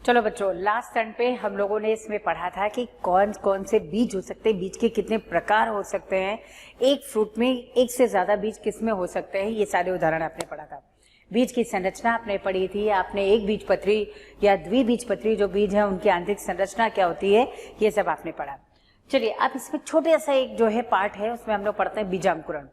चलो बच्चों, last turn पे हम लोगों ने इसमें पढ़ा था कि कौन कौन से बीज हो सकते हैं, बीज के कितने प्रकार हो सकते हैं, एक फ्रूट में एक से ज्यादा बीज किसमें हो सकते हैं, ये सारे उदाहरण आपने पढ़ा था। बीज की संरचना आपने पढ़ी थी, आपने एक बीजपत्री या द्विबीजपत्री जो बीज है उनकी आंतरिक संरचना क्या होती है, ये सब आपने पढ़ा। चलिए अब इसमें छोटे सा एक जो है पार्ट है, उसमें हम लोग पढ़ते हैं बीजांकुरण।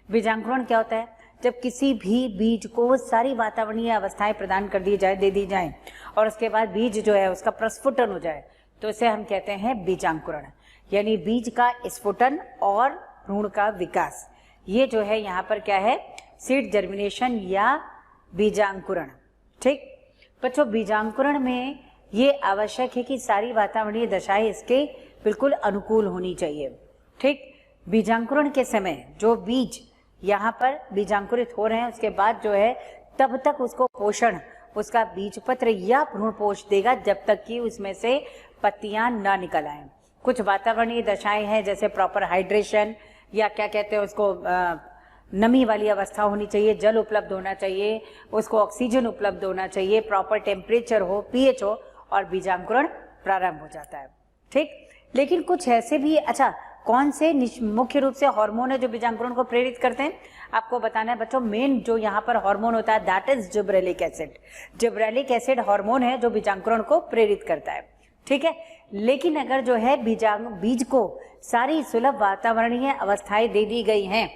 बीजांकुरण क्या होता है? जब किसी भी बीज को सारी वातावरणीय अवस्थाएं प्रदान कर दी जाए, दे दी जाए, और उसके बाद बीज जो है उसका प्रस्फुटन हो जाए, तो इसे हम कहते हैं बीजांकुरण। यानी बीज का स्फुटन और भ्रूण का विकास, ये जो है यहाँ पर क्या है, सीड जर्मिनेशन या बीजांकुरण। ठीक बच्चों, बीजांकुरण में ये आवश्यक है कि सारी वातावरणीय दशाएं इसके बिल्कुल अनुकूल होनी चाहिए। ठीक, बीजांकुरण के समय जो बीज यहाँ पर बीजांकुरित हो रहे हैं, उसके बाद जो है तब तक उसको पोषण उसका बीजपत्र या भ्रूणपोष देगा जब तक कि उसमें से पत्तियां ना निकल आए। कुछ वातावरणीय दशाएं हैं जैसे प्रॉपर हाइड्रेशन या क्या कहते हैं उसको, नमी वाली अवस्था होनी चाहिए, जल उपलब्ध होना चाहिए, उसको ऑक्सीजन उपलब्ध होना चाहिए, प्रॉपर टेम्परेचर हो, पीएच हो, और बीजांकुरण प्रारंभ हो जाता है। ठीक, लेकिन कुछ ऐसे भी, अच्छा कौन से मुख्य रूप से हार्मोन है जो बीजांकुरण को प्रेरित करते हैं, आपको बताना है बच्चों। मेन जो यहाँ पर हार्मोन होता है that is gibberellic acid. Gibberellic acid hormone है जो बीजांकुरण को प्रेरित करता है। ठीक है, लेकिन अगर जो है बीज को सारी सुलभ वातावरणीय अवस्थाएं दे दी गई हैं,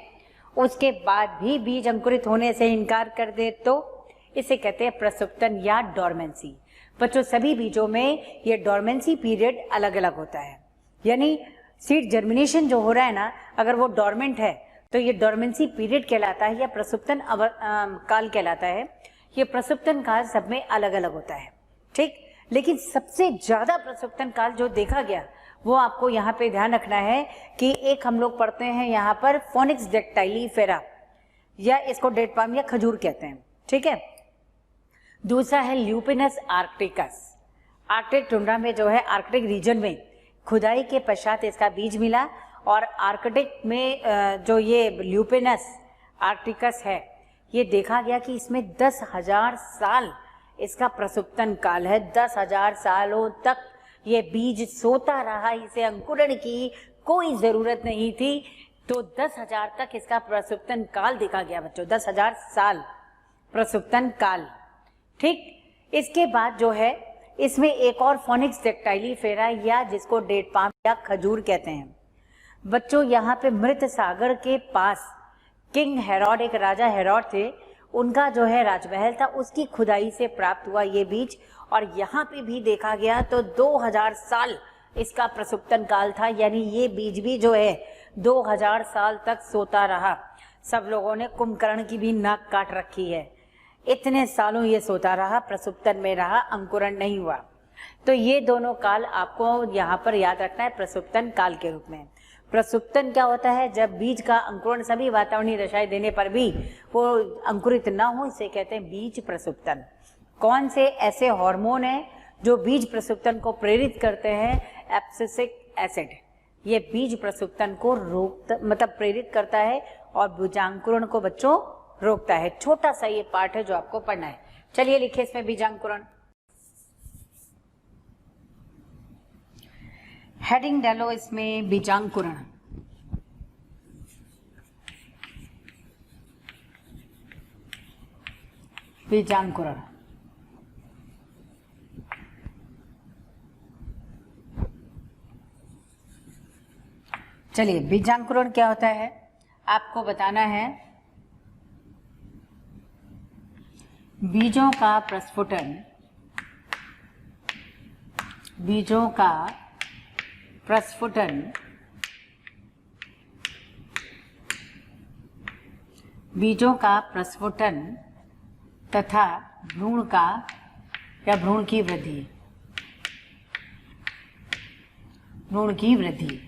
उसके बाद भी बीज अंकुरित होने से इनकार कर दे तो इसे कहते हैं प्रसुप्तन या डोरमेंसी। बच्चों सभी बीजों में ये डोरमेंसी पीरियड अलग अलग होता है। यानी सीड जर्मिनेशन जो हो रहा है ना, अगर वो डोरमेंट है तो ये डोरमेंसी पीरियड कहलाता है या प्रसुप्तन काल कहलाता है। ये प्रसुप्तन काल सब में अलग अलग होता है। ठीक, लेकिन सबसे ज्यादा प्रसुप्तन काल जो देखा गया वो आपको यहाँ पे ध्यान रखना है कि एक हम लोग पढ़ते हैं यहाँ पर फोनिक्स डेक्टाइलीफेरा, या इसको डेट पाम या खजूर कहते हैं। ठीक है, दूसरा है ल्यूपिनस आर्कटिकस। आर्कटिक टुंड्रा में जो है, आर्कटिक रीजन में खुदाई के पश्चात इसका बीज मिला, और आर्कटिक में जो ये ल्यूपिनस आर्कटिकस है, ये देखा गया कि इसमें 10,000 साल इसका प्रसुप्तन काल है। 10,000 सालों तक ये बीज सोता रहा, इसे अंकुरण की कोई जरूरत नहीं थी, तो 10,000 तक इसका प्रसुप्तन काल देखा गया बच्चों। 10,000 साल प्रसुप्तन काल। ठीक, इसके बाद जो है इसमें एक और फोनिक्स डेक्टाइलीफेरा या जिसको डेट पाम या खजूर कहते हैं। बच्चों यहाँ पे मृत सागर के पास किंग हेरोड, एक राजा हेरोड थे, उनका जो है राजमहल था, उसकी खुदाई से प्राप्त हुआ ये बीज, और यहाँ पे भी देखा गया तो 2000 साल इसका प्रसुप्तन काल था। यानी ये बीज भी जो है 2000 साल तक सोता रहा। सब लोगों ने कुंभकर्ण की भी नाक काट रखी है, इतने सालों ये सोता रहा, प्रसुप्तन में रहा, अंकुरण नहीं हुआ। तो ये दोनों काल आपको यहाँ पर याद रखना है प्रसुप्तन काल के रूप में। प्रसुप्तन क्या होता है? जब बीज का अंकुरण सभी वातावरणीय दशाएं देने पर भी वो अंकुरित ना हो, इसे कहते हैं बीज प्रसुप्तन। कौन से ऐसे हार्मोन हैं जो बीज प्रसुप्तन को प्रेरित करते हैं? Abscisic acid. ये बीज प्रसुप्तन को प्रेरित करता है और बीजांकुरण को बच्चों रोकता है। छोटा सा ये पार्ट है जो आपको पढ़ना है। चलिए लिखिए इसमें बीजांकुरण। हेडिंग डालो इसमें बीजांकुरण। बीजांकुरण चलिए, बीजांकुरण क्या होता है आपको बताना है। बीजों का प्रस्फुटन, बीजों का प्रस्फुटन बीजों का प्रस्फुटन तथा भ्रूण का या भ्रूण की वृद्धि, भ्रूण की वृद्धि।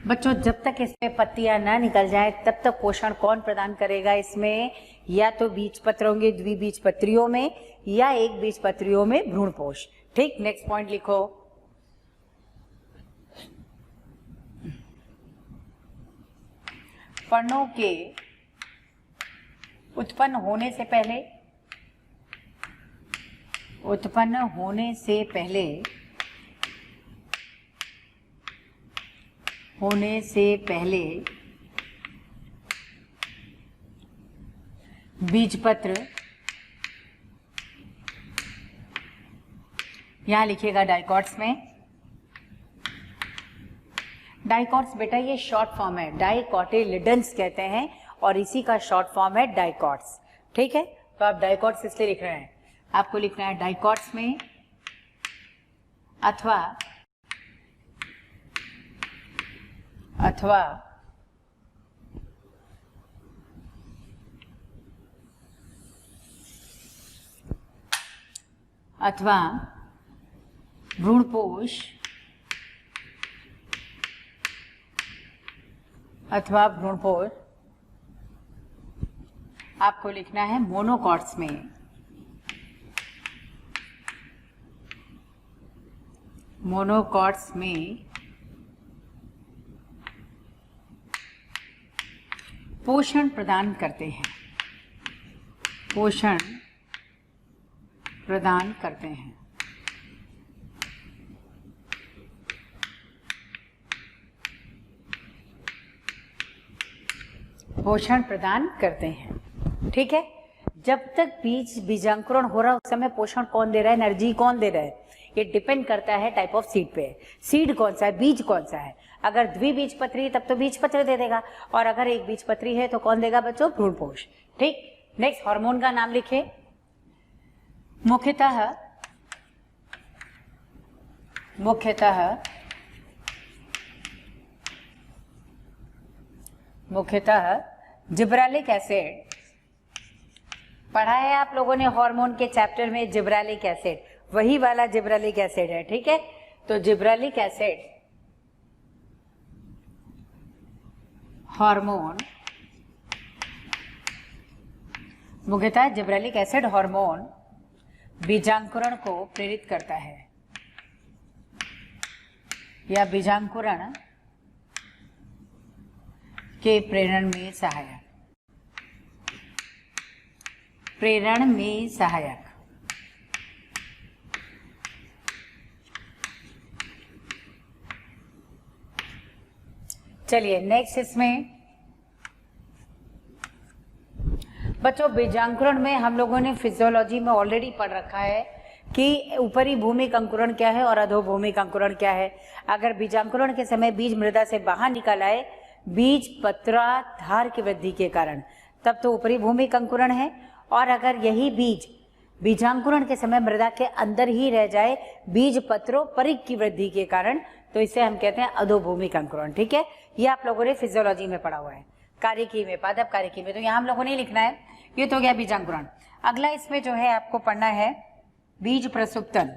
बच्चों जब तक इसमें पत्तियां ना निकल जाए तब तक पोषण कौन प्रदान करेगा इसमें? या तो बीजपत्र होंगे द्विबीजपत्रियों में, या एक बीजपत्रियों में भ्रूणपोष। ठीक, नेक्स्ट पॉइंट लिखो। पर्णों के उत्पन्न होने से पहले बीजपत्र, यहां लिखिएगा डाइकॉट्स में। डाइकॉट्स बेटा ये शॉर्ट फॉर्म है, डाइकोटिलिडन्स कहते हैं और इसी का शॉर्ट फॉर्म है डाइकॉट्स। ठीक है, तो आप डाइकॉट्स इसलिए लिख रहे हैं, आपको लिखना है डाइकॉट्स में अथवा भ्रूणपोष आपको लिखना है मोनोकॉट्स में। पोषण प्रदान करते हैं। ठीक है, जब तक बीजांकुरण हो रहा है उस समय पोषण कौन दे रहा है, एनर्जी कौन दे रहा है, ये डिपेंड करता है टाइप ऑफ सीड पे। सीड कौन सा है, बीज कौन सा है। अगर द्विबीजपत्री तब तो बीजपत्र दे देगा, और अगर एक बीजपत्री है तो कौन देगा बच्चों, भ्रूणपोष। ठीक, नेक्स्ट हार्मोन का नाम लिखे। मुख्यतः जिब्रालिक एसिड पढ़ा है आप लोगों ने हार्मोन के चैप्टर में। जिब्रालिक एसिड वही वाला जिब्रालिक एसिड है। ठीक है, तो जिब्रालिक एसिड हार्मोन, मुख्यतः जिब्रालिक एसिड हार्मोन बीजांकुरण को प्रेरित करता है या बीजांकुरण के प्रेरण में सहायक। चलिए नेक्स्ट, इसमें बच्चों बीजांकुरण में हम लोगों ने फिजियोलॉजी में ऑलरेडी पढ़ रखा है कि ऊपरी भूमिक अंकुरण क्या है और अधोभूमिक अंकुरण क्या है। अगर बीजांकुरण के समय बीज मृदा से बाहर निकल आए बीज पत्राधार की वृद्धि के कारण, तब तो ऊपरी भूमिक अंकुरण है। और अगर यही बीज बीजांकुरण के समय मृदा के अंदर ही रह जाए बीज पत्रोपरिक की वृद्धि के कारण, तो इसे हम कहते हैं अधोभूमिक अंकुरण। ठीक है, ये आप लोगों ने फिजियोलॉजी में पढ़ा हुआ है, कार्यकी में, पादप कार्यकी में, तो यहाँ हम लोगों ने लिखना है। ये तो गया बीजांकुरण। अगला इसमें जो है आपको पढ़ना है बीज प्रसुप्तन।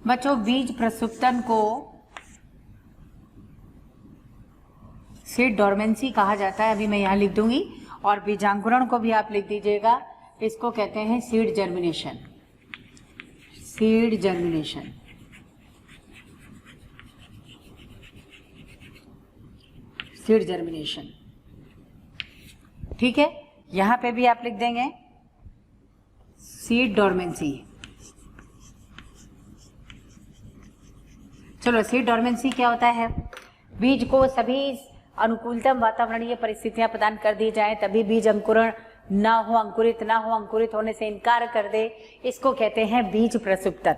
बच्चों बीज प्रसुप्तन को सीड डोरमेंसी कहा जाता है, अभी मैं यहाँ लिख दूंगी, और बीजांकुरण को भी आप लिख दीजिएगा, इसको कहते हैं सीड जर्मिनेशन। ठीक है, यहां पे भी आप लिख देंगे सीड डोरमेंसी। चलो, सीड डोरमेंसी क्या होता है, बीज को सभी अनुकूलतम वातावरणीय परिस्थितियां प्रदान कर दी जाए तभी बीज अंकुरण ना हो, अंकुरित होने से इनकार कर दे, इसको कहते हैं बीज प्रसुप्तन।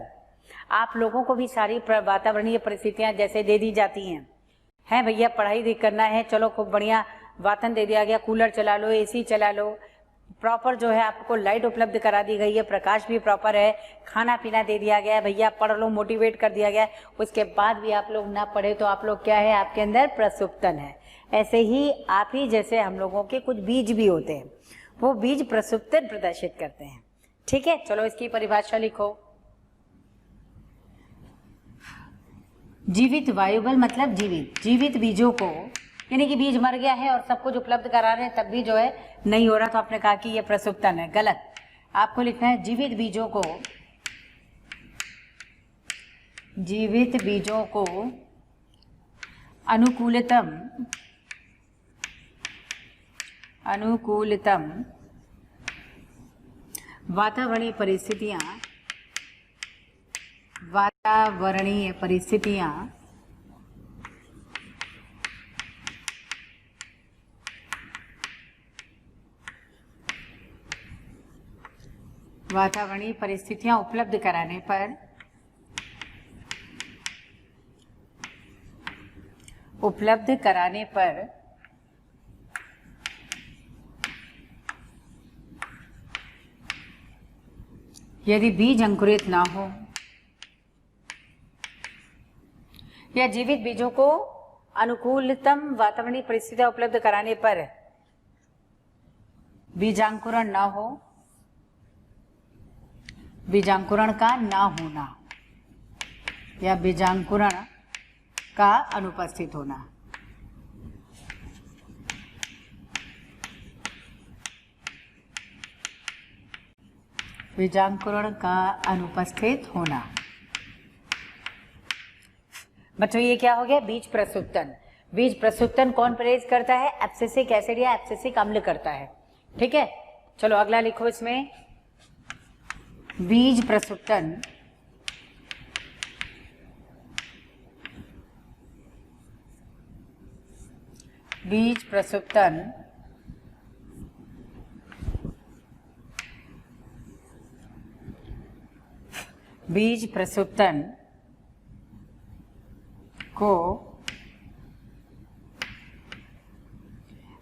आप लोगों को भी सारी वातावरणीय परिस्थितियां जैसे दे दी जाती हैं भैया पढ़ाई करना है, चलो खूब बढ़िया वातावरण दे दिया गया, कूलर चला लो, एसी चला लो, प्रॉपर जो है आपको लाइट उपलब्ध करा दी गई है, प्रकाश भी प्रॉपर है, खाना पीना दे दिया गया है, भैया पढ़ लो, मोटिवेट कर दिया गया है, उसके बाद भी आप लोग ना पढ़े तो आप लोग क्या है, आपके अंदर प्रसुप्तन है। ऐसे ही आप ही जैसे हम लोगों के कुछ बीज भी होते हैं, वो बीज प्रसुप्तन प्रदर्शित करते हैं। ठीक है, चलो इसकी परिभाषा लिखो। जीवित वायुबल मतलब जीवित बीजों को, यानी कि बीज मर गया है और सब कुछ उपलब्ध करा रहे हैं तब भी जो है नहीं हो रहा, तो आपने कहा कि ये प्रसुप्तन है। गलत, आपको लिखना है जीवित बीजों को अनुकूलतम वातावरणीय परिस्थितियां उपलब्ध कराने पर यदि बीज अंकुरित ना हो या जीवित बीजों को अनुकूलतम वातावरणीय परिस्थितियां उपलब्ध कराने पर बीजांकुरण ना हो, बीजांकुरण का ना होना या बीजांकुरण का अनुपस्थित होना, बीजांकुरण का अनुपस्थित होना। बच्चों ये क्या हो गया? बीज प्रसुप्तन। बीज प्रसुप्तन कौन परहेज करता है? एब्सिसिक एसिड या एब्सिसिक अम्ल करता है। ठीक है, चलो अगला लिखो इसमें। बीज प्रसुप्तन को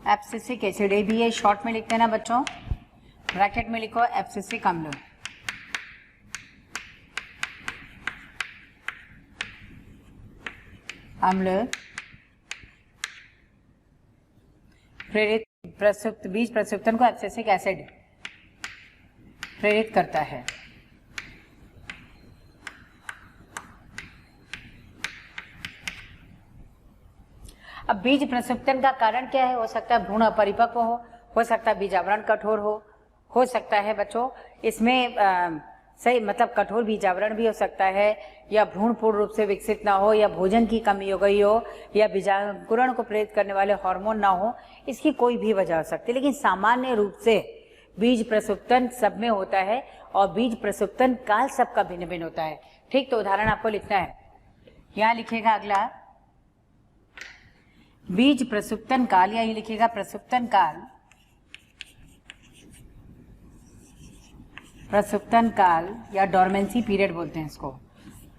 एब्सिसिक एसिड, ए भी है, शॉर्ट में लिखते हैं ना बच्चों, ब्रैकेट में लिखो एब्सिसिक अम्ल, प्रेरित बीज प्रसुप्तन को एब्सिसिक एसिड प्रेरित करता है। अब बीज प्रसुप्तन का कारण क्या है? हो सकता है भ्रूण अपरिपक्व हो सकता है बीजावरण कठोर हो सकता है बच्चों इसमें सही मतलब कठोर बीजावरण भी हो सकता है, या भ्रूण पूर्ण रूप से विकसित ना हो, या भोजन की कमी हो गई हो, या बीजांकुरण को प्रेरित करने वाले हार्मोन ना हो, इसकी कोई भी वजह हो सकती है। लेकिन सामान्य रूप से बीज प्रसुप्तन सब में होता है और बीज प्रसुप्तन काल सबका भिन्न भिन्न होता है। ठीक, तो उदाहरण आपको लिखना है, यहाँ लिखेगा अगला बीज प्रसुप्तन काल, या ये लिखेगा प्रसुप्तन काल या डोरमेंसी पीरियड बोलते हैं इसको,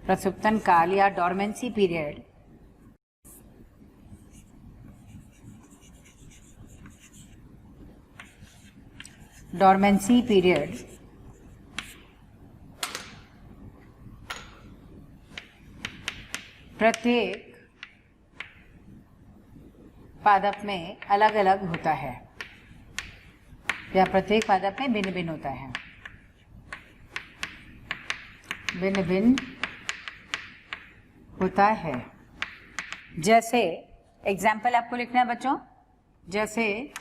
प्रसुप्तन काल या डोरमेंसी पीरियड प्रत्येक पादप में अलग अलग होता है या प्रत्येक पादप में भिन्न भिन्न होता है, भिन्न भिन्न होता है। जैसे एग्जाम्पल आपको लिखना है बच्चों, जैसे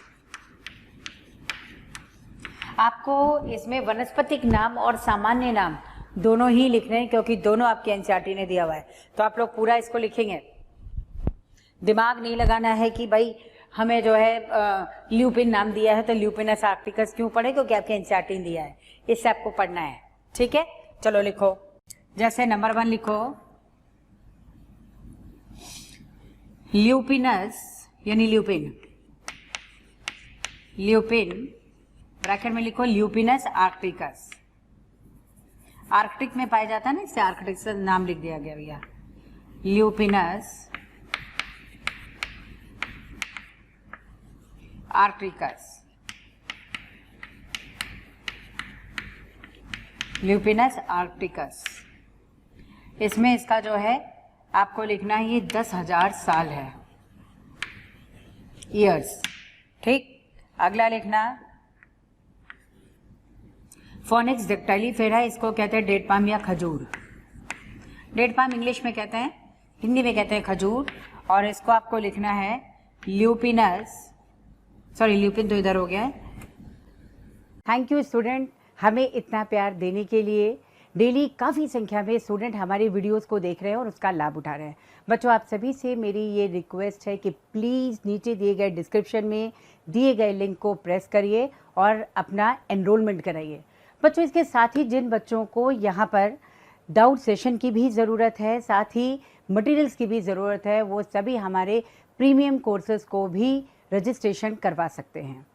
आपको इसमें वनस्पतिक नाम और सामान्य नाम दोनों ही लिखने हैं क्योंकि दोनों आपके एनसीईआरटी ने दिया हुआ है, तो आप लोग पूरा इसको लिखेंगे। दिमाग नहीं लगाना है कि भाई हमें जो है ल्यूपिन नाम दिया है तो ल्यूपिनस आर्क्टिकस क्यों पढ़े, क्योंकि आपके एनसीईआरटी ने दिया है, इससे आपको पढ़ना है। ठीक है, चलो लिखो। जैसे नंबर 1 लिखो ल्यूपिनस यानी ल्यूपिन ब्रैकेट में लिखो ल्यूपिनस आर्क्टिकस, आर्कटिक में पाया जाता है ना, इससे आर्कटिक से नाम लिख दिया गया भैया, ल्यूपिनस आर्क्टिकस, ल्यूपिनस आर्क्टिकस। इसमें इसका जो है आपको लिखना है ये 10,000 साल है, ईयर्स। ठीक, अगला लिखना फोनिक्स डेक्टाइलीफेरा, इसको कहते हैं डेट पाम या खजूर। डेट पाम इंग्लिश में कहते हैं, हिंदी में कहते हैं खजूर, और इसको आपको लिखना है ल्यूपिन तो इधर हो गया है। Thank you student. हमें इतना प्यार देने के लिए। डेली काफ़ी संख्या में स्टूडेंट हमारे वीडियोस को देख रहे हैं और उसका लाभ उठा रहे हैं। बच्चों, आप सभी से मेरी ये रिक्वेस्ट है कि प्लीज़ नीचे दिए गए डिस्क्रिप्शन में दिए गए लिंक को प्रेस करिए और अपना एनरोलमेंट कराइए। बच्चों, इसके साथ ही जिन बच्चों को यहाँ पर डाउट सेशन की भी ज़रूरत है, साथ ही मटेरियल्स की भी ज़रूरत है, वो सभी हमारे प्रीमियम कोर्सेज को भी रजिस्ट्रेशन करवा सकते हैं।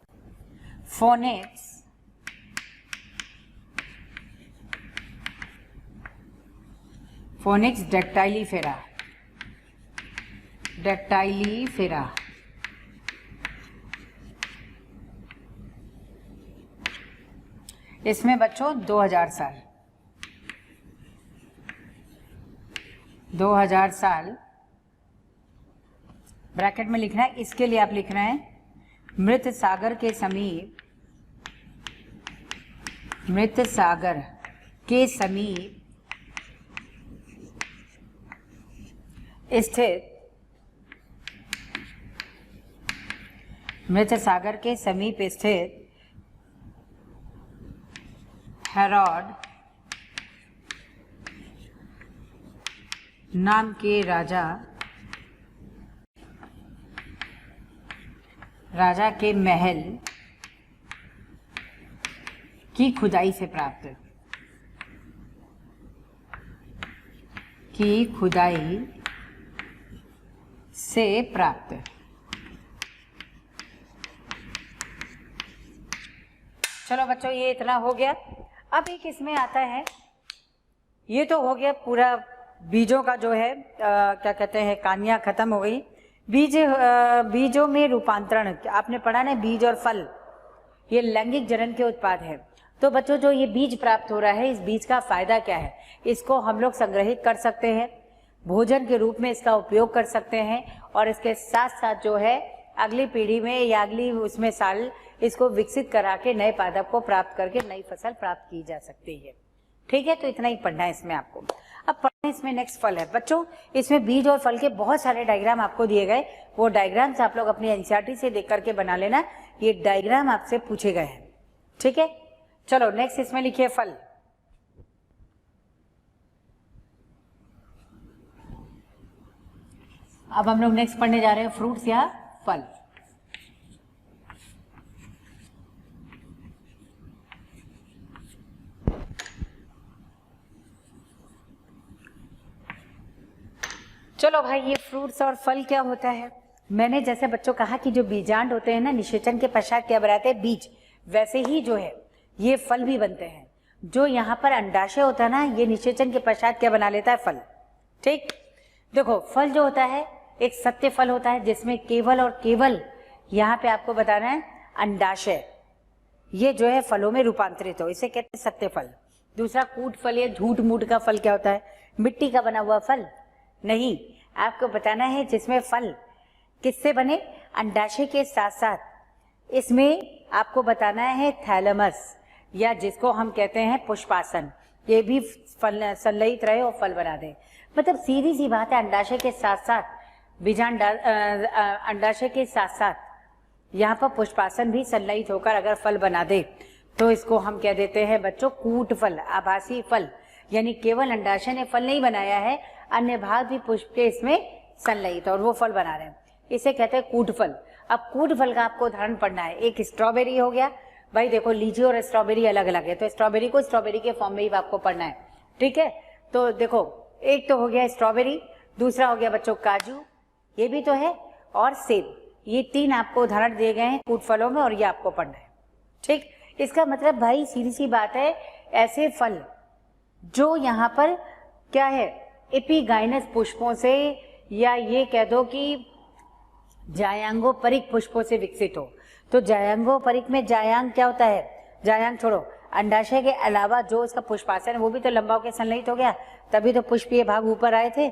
फोनिक्स डैक्टाइलीफेरा इसमें बच्चों 2000 साल ब्रैकेट में लिखना है। इसके लिए आप लिखना है मृत सागर के समीप स्थित हेरोड नाम के राजा के महल की खुदाई से प्राप्त। चलो बच्चों, ये इतना हो गया। अब एक इसमें आता है, ये तो हो गया पूरा बीजों का जो है क्या कहते हैं, कहानियाँ खत्म हो गई। बीजों में रूपांतरण आपने पढ़ा ना, बीज और फल ये लैंगिक जनन के उत्पाद है। तो बच्चों, जो ये बीज प्राप्त हो रहा है, इस बीज का फायदा क्या है? इसको हम लोग संग्रहित कर सकते हैं, भोजन के रूप में इसका उपयोग कर सकते हैं, और इसके साथ साथ जो है अगली पीढ़ी में या अगली उसमें साल इसको विकसित करा के नए पादप को प्राप्त करके नई फसल प्राप्त की जा सकती है। ठीक है, तो इतना ही पढ़ना है इसमें आपको। अब पढ़ना इसमें नेक्स्ट फल है। बच्चों, इसमें बीज और फल के बहुत सारे डायग्राम आपको दिए गए, वो डायग्राम्स आप लोग अपनी एनसीईआरटी से देख करके बना लेना। ये डायग्राम आपसे पूछे गए हैं। ठीक है, चलो नेक्स्ट इसमें लिखिए फल। अब हम लोग नेक्स्ट पढ़ने जा रहे हैं फ्रूट्स या फल। चलो भाई, ये फ्रूट्स और फल क्या होता है? मैंने जैसे बच्चों कहा कि जो बीजांड होते हैं ना, निषेचन के पश्चात क्या बनाते हैं? बीज। वैसे ही जो है ये फल भी बनते हैं। जो यहाँ पर अंडाशय होता है ना, ये निषेचन के पश्चात क्या बना लेता है? फल। ठीक, देखो फल जो होता है एक सत्य फल होता है, जिसमें केवल और केवल यहाँ पे आपको बताना है अंडाशय ये जो है फलों में रूपांतरित हो, इसे कहते हैं सत्य फल। दूसरा कूट फल या झूठ मूठ का फल क्या होता है? मिट्टी का बना हुआ फल नहीं, आपको बताना है जिसमें फल किससे बने? अंडाशय के साथ साथ इसमें आपको बताना है थैलेमस, या जिसको हम कहते हैं पुष्पासन, ये भी फल संलयित रहे और फल बना दे। मतलब सीधी सी बात है, अंडाशय के साथ साथ बीजांड अंडाशय के साथ साथ यहाँ पर पुष्पासन भी संलयित होकर अगर फल बना दे तो इसको हम कह देते हैं बच्चों कूट फल, आभासी फल। यानी केवल अंडाशय ने फल नहीं बनाया है, अन्य भाग भी पुष्प के इसमें संलयित और वो फल बना रहे हैं, इसे कहते हैं कूट फल। अब कूट फल का आपको उदाहरण पढ़ना है। एक स्ट्रॉबेरी हो गया भाई, देखो लीची और स्ट्रॉबेरी अलग अलग है, तो स्ट्रॉबेरी को स्ट्रॉबेरी के फॉर्म में ही आपको पढ़ना है। ठीक है, तो देखो एक तो हो गया स्ट्रॉबेरी, दूसरा हो गया बच्चों काजू, ये भी तो है, और सेब। ये तीन आपको उदाहरण दिए गए हैं कूट फलों में और ये आपको पढ़ना है। ठीक, इसका मतलब भाई सीधी सी बात है, ऐसे फल जो यहाँ पर क्या है एपिगाइनस पुष्पों से, या ये कह दो कि जायांगोपरिक पुष्पों से विकसित हो। तो जायांगोपरिक में जायांग क्या होता है? जायांग छोड़ो, अंडाशय के अलावा जो इसका पुष्पासन है वो भी तो लंबा होकर संलयित हो गया, तभी तो पुष्पीय भाग ऊपर आए थे,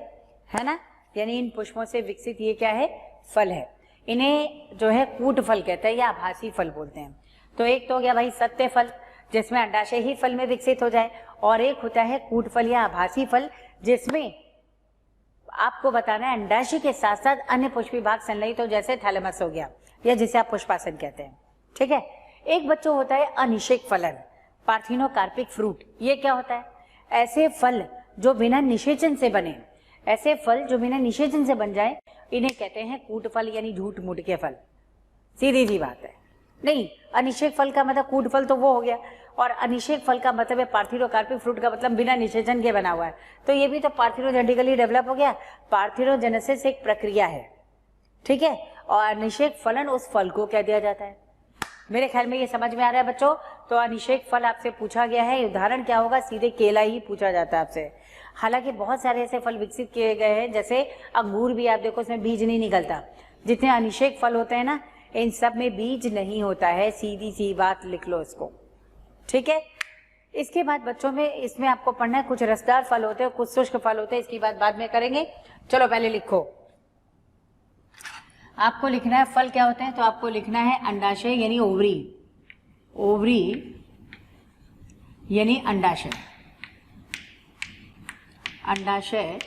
है ना। यानी इन पुष्पों से विकसित ये क्या है? फल है। इन्हें जो है कूट फल कहते हैं या आभासी फल बोलते हैं। तो एक तो हो गया भाई सत्य फल, जिसमें अंडाशय ही फल में विकसित हो जाए, और एक होता है कूट फल या आभासी फल, जिसमें आपको बताना है अंडाशय के साथ साथ अन्य पुष्पीय भाग संलयित हो, जैसे थैलेमस हो गया या जिसे आप पुष्पासन कहते हैं। ठीक है, एक बच्चों होता है अनिषेक फलन। पार्थिनोकार्पिक फ्रूट, ये क्या होता है? ऐसे फल जो बिना निषेचन से बने, ऐसे फल जो बिना निषेचन से बन जाए, इन्हें कहते हैं कूट फल यानी झूठ मूठ के फल। सीधी सी बात है। नहीं, अनिषेक फल का मतलब कूट फल तो वो हो गया, और अनिषेक फल का मतलब है पार्थिनोकार्पिक फ्रूट का मतलब बिना निषेचन के बना हुआ है, तो ये भी तो पार्थिनोजेनेटिकली डेवलप हो गया। पार्थिनोजेनेसिस एक प्रक्रिया है, ठीक है, और अनिषेक फलन उस फल को कह दिया जाता है। मेरे ख्याल में ये समझ में आ रहा है बच्चों। तो अनिषेक फल आपसे पूछा गया है, उदाहरण क्या होगा? सीधे केला ही पूछा जाता है आपसे। हालांकि बहुत सारे ऐसे फल विकसित किए गए हैं, जैसे अंगूर भी आप देखो उसमें बीज नहीं निकलता। जितने अनिषेक फल होते हैं ना, इन सब में बीज नहीं होता है, सीधी सी बात लिख लो इसको, ठीक है। इसके बाद बच्चों में इसमें आपको पढ़ना है, कुछ रसदार फल होते हैं, कुछ शुष्क फल होते हैं, इसकी बात बाद में करेंगे। चलो पहले लिखो, आपको लिखना है फल क्या होते हैं, तो आपको लिखना है अंडाशय यानी ओवरी, ओवरी यानी अंडाशय, अंडाशय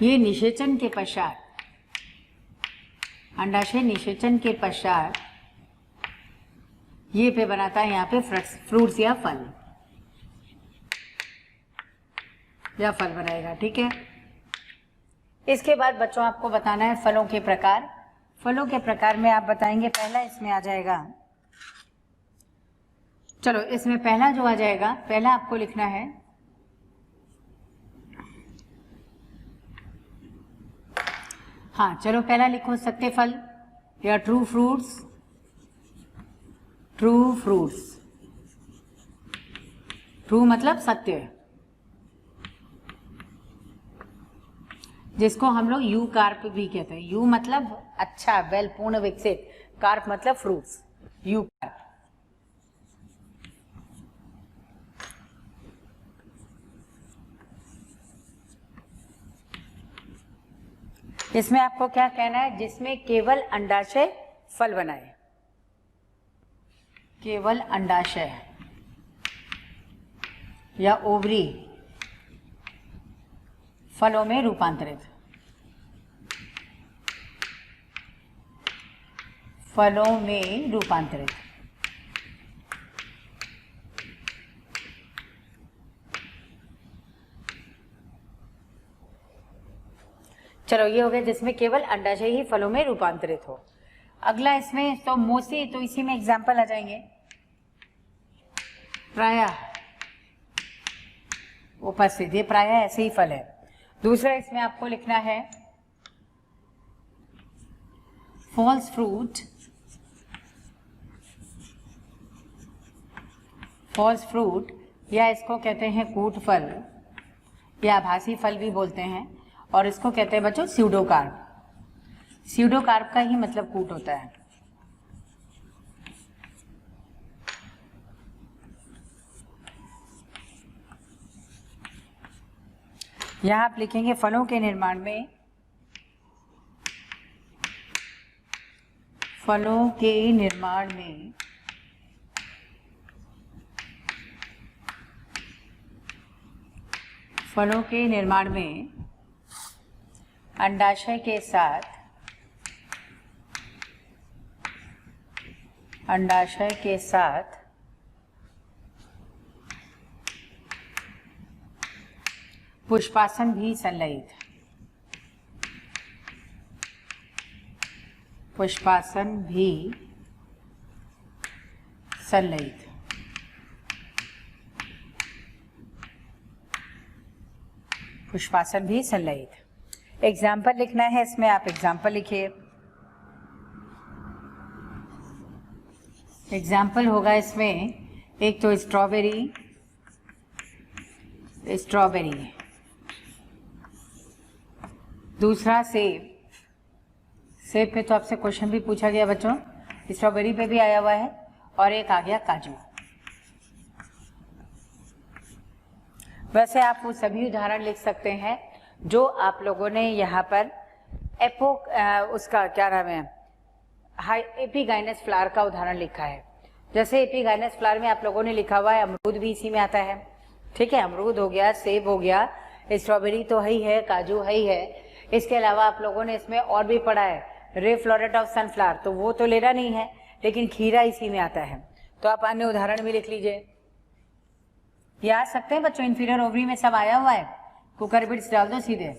ये निषेचन के पश्चात, अंडाशय निषेचन के पश्चात ये पे बनाता है यहाँ पे फ्रूट्स या फल, या फल बनाएगा, ठीक है। इसके बाद बच्चों आपको बताना है फलों के प्रकार। फलों के प्रकार में आप बताएंगे, पहला इसमें आ जाएगा, चलो इसमें पहला जो आ जाएगा, पहला आपको लिखना है हाँ चलो पहला लिखो सत्य फल या true fruits, true fruits, true मतलब सत्य, जिसको हम लोग यू कार्प भी कहते हैं। यू मतलब अच्छा, वेल, पूर्ण विकसित, कार्प मतलब फ्रूट्स, यू कार्प। इसमें आपको क्या कहना है? जिसमें केवल अंडाशय फल बनाए, केवल अंडाशय या ओवरी फलों में रूपांतरित, फलों में रूपांतरित। चलो ये हो गया जिसमें केवल अंडाशय ही फलों में रूपांतरित हो। अगला इसमें तो मोस्टली तो इसी में एग्जाम्पल आ जाएंगे, प्रायः उपस्थित, ये प्रायः ऐसे ही फल है। दूसरा इसमें आपको लिखना है फॉल्स फ्रूट, फॉल्स फ्रूट या इसको कहते हैं कूट फल या आभासी फल भी बोलते हैं, और इसको कहते हैं बच्चों स्यूडोकार्प। स्यूडोकार्प का ही मतलब कूट होता है। यहां आप लिखेंगे फलों के निर्माण में, फलों के निर्माण में फलों के निर्माण में अंडाशय के साथ, अंडाशय के साथ पुष्पासन भी संलयित, पुष्पासन भी संलयित। पुष्पासन भी संलयित। एग्जाम्पल लिखना है इसमें, आप एग्जाम्पल लिखिए। एग्जाम्पल होगा इसमें एक तो स्ट्रॉबेरी, स्ट्रॉबेरी, दूसरा सेब। सेब पे तो आपसे क्वेश्चन भी पूछा गया बच्चों, स्ट्रॉबेरी पे भी आया हुआ है, और एक आ गया काजू। वैसे आप वो सभी उदाहरण लिख सकते हैं जो आप लोगों ने यहाँ पर उसका क्या नाम है, एपिगाइनस फ्लावर का उदाहरण लिखा है। जैसे एपिगाइनस फ्लावर में आप लोगों ने लिखा हुआ है, अमरूद भी इसी में आता है, ठीक है। अमरूद हो गया, सेब हो गया, स्ट्रॉबेरी तो है ही है, काजू है ही है। इसके अलावा आप लोगों ने इसमें और भी पढ़ा है रे फ्लोरेट ऑफ सनफ्लावर, तो वो तो लेना नहीं है, लेकिन खीरा इसी में आता है। तो आप अन्य उदाहरण भी लिख लीजिए। ये आ सकते हैं बच्चों, इंफीरियर ओवरी में सब आया हुआ है। कुकरबिट्स डाल दो सीधे,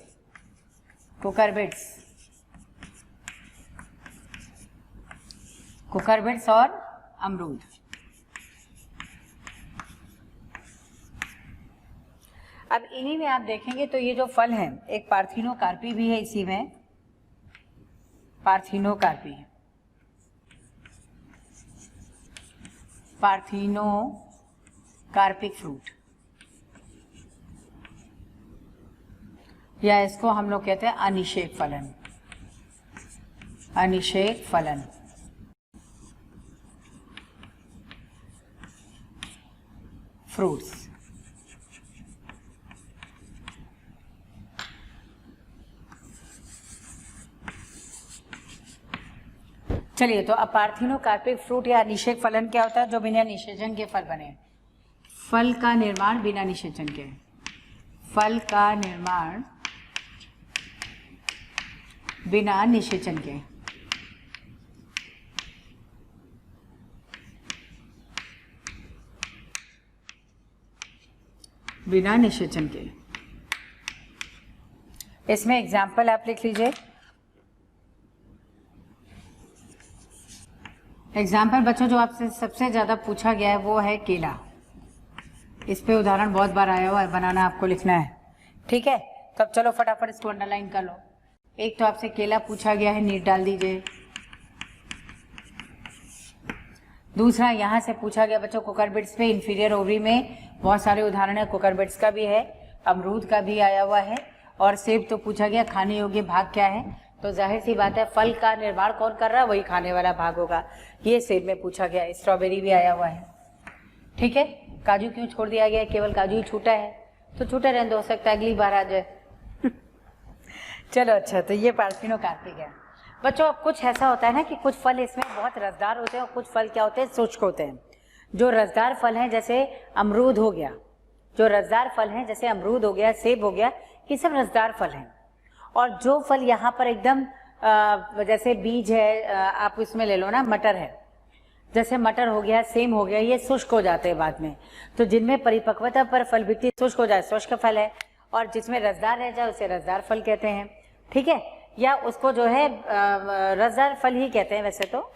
कुकरबिट्स और अमरूद। अब इन्हीं में आप देखेंगे तो ये जो फल है, एक पार्थिनोकार्पी भी है इसी में, पार्थिनोकार्पिक फ्रूट, या इसको हम लोग कहते हैं अनिषेक फलन। फ्रूट्स। चलिए, तो अब पार्थिनोकार्पिक फ्रूट या निषेक फलन क्या होता है? जो बिना निषेचन के फल बने। फल का निर्माण बिना निषेचन के, बिना निषेचन के। इसमें एग्जाम्पल आप लिख लीजिए। एग्जाम्पल बच्चों जो आपसे सबसे ज़्यादा पूछा गया है वो है केला। इस पे उदाहरण बहुत बार आया हुआ है, बनाना आपको लिखना है, ठीक है? तब चलो फटाफट इसको अंडरलाइन कर लो। एक तो आपसे केला पूछा गया है, नीट डाल दीजिए। दूसरा यहाँ से पूछा गया बच्चों कुकरबिट्स पे, इंफीरियर ओवरी में बहुत सारे उदाहरण है, कुकरबिट्स का भी है, अमरूद का भी आया हुआ है, और सेब तो पूछा गया खाने योग्य भाग क्या है। तो जाहिर सी बात है फल का निर्माण कौन कर रहा है, वही खाने वाला भाग होगा। ये सेब में पूछा गया, स्ट्रॉबेरी भी आया हुआ है, ठीक है? काजू क्यों छोड़ दिया गया? केवल काजू ही छूटा है, तो छूटा रहने दो, हो सकता है अगली बार आ जाए। चलो अच्छा, तो ये पार्थिनोकार्पिक है बच्चों। अब कुछ ऐसा होता है ना कि कुछ फल इसमें बहुत रसदार होते हैं और कुछ फल क्या होते हैं, शुष्क होते हैं। जो रसदार फल हैं जैसे अमरूद हो गया, सेब हो गया, ये सब रसदार फल हैं। और जो फल यहाँ पर एकदम जैसे बीज है, आप इसमें ले लो ना, मटर है, जैसे मटर हो गया, सेम हो गया, ये शुष्क हो जाते हैं बाद में। तो जिनमें परिपक्वता पर फल भित्ति शुष्क हो जाए, शुष्क फल है, और जिसमें रसदार रह जाए उसे रसदार फल कहते हैं, ठीक है? या उसको जो है रसदार फल ही कहते हैं वैसे तो,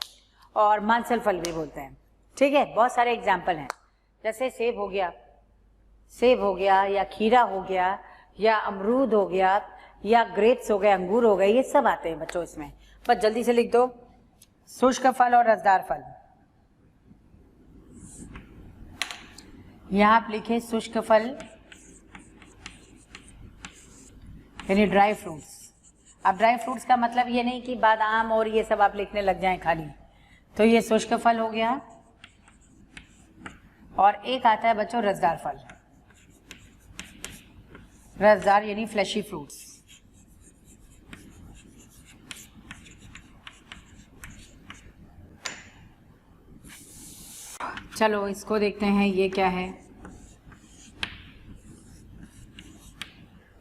और मांसल फल भी बोलते हैं, ठीक है? बहुत सारे एग्जाम्पल हैं, जैसे सेब हो गया, या खीरा हो गया, या अमरूद हो गया, या ग्रेप्स हो गए, अंगूर हो गए, ये सब आते हैं बच्चों इसमें। बस जल्दी से लिख दो, शुष्क फल और रसदार फल। यहाँ आप लिखे शुष्क फल यानी ड्राई फ्रूट्स। अब ड्राई फ्रूट्स का मतलब ये नहीं कि बादाम और ये सब आप लिखने लग जाएं खाली, तो ये शुष्क फल हो गया। और एक आता है बच्चों रसदार फल, रसदार यानी फ्लैशी फ्रूट्स। चलो इसको देखते हैं, ये क्या है?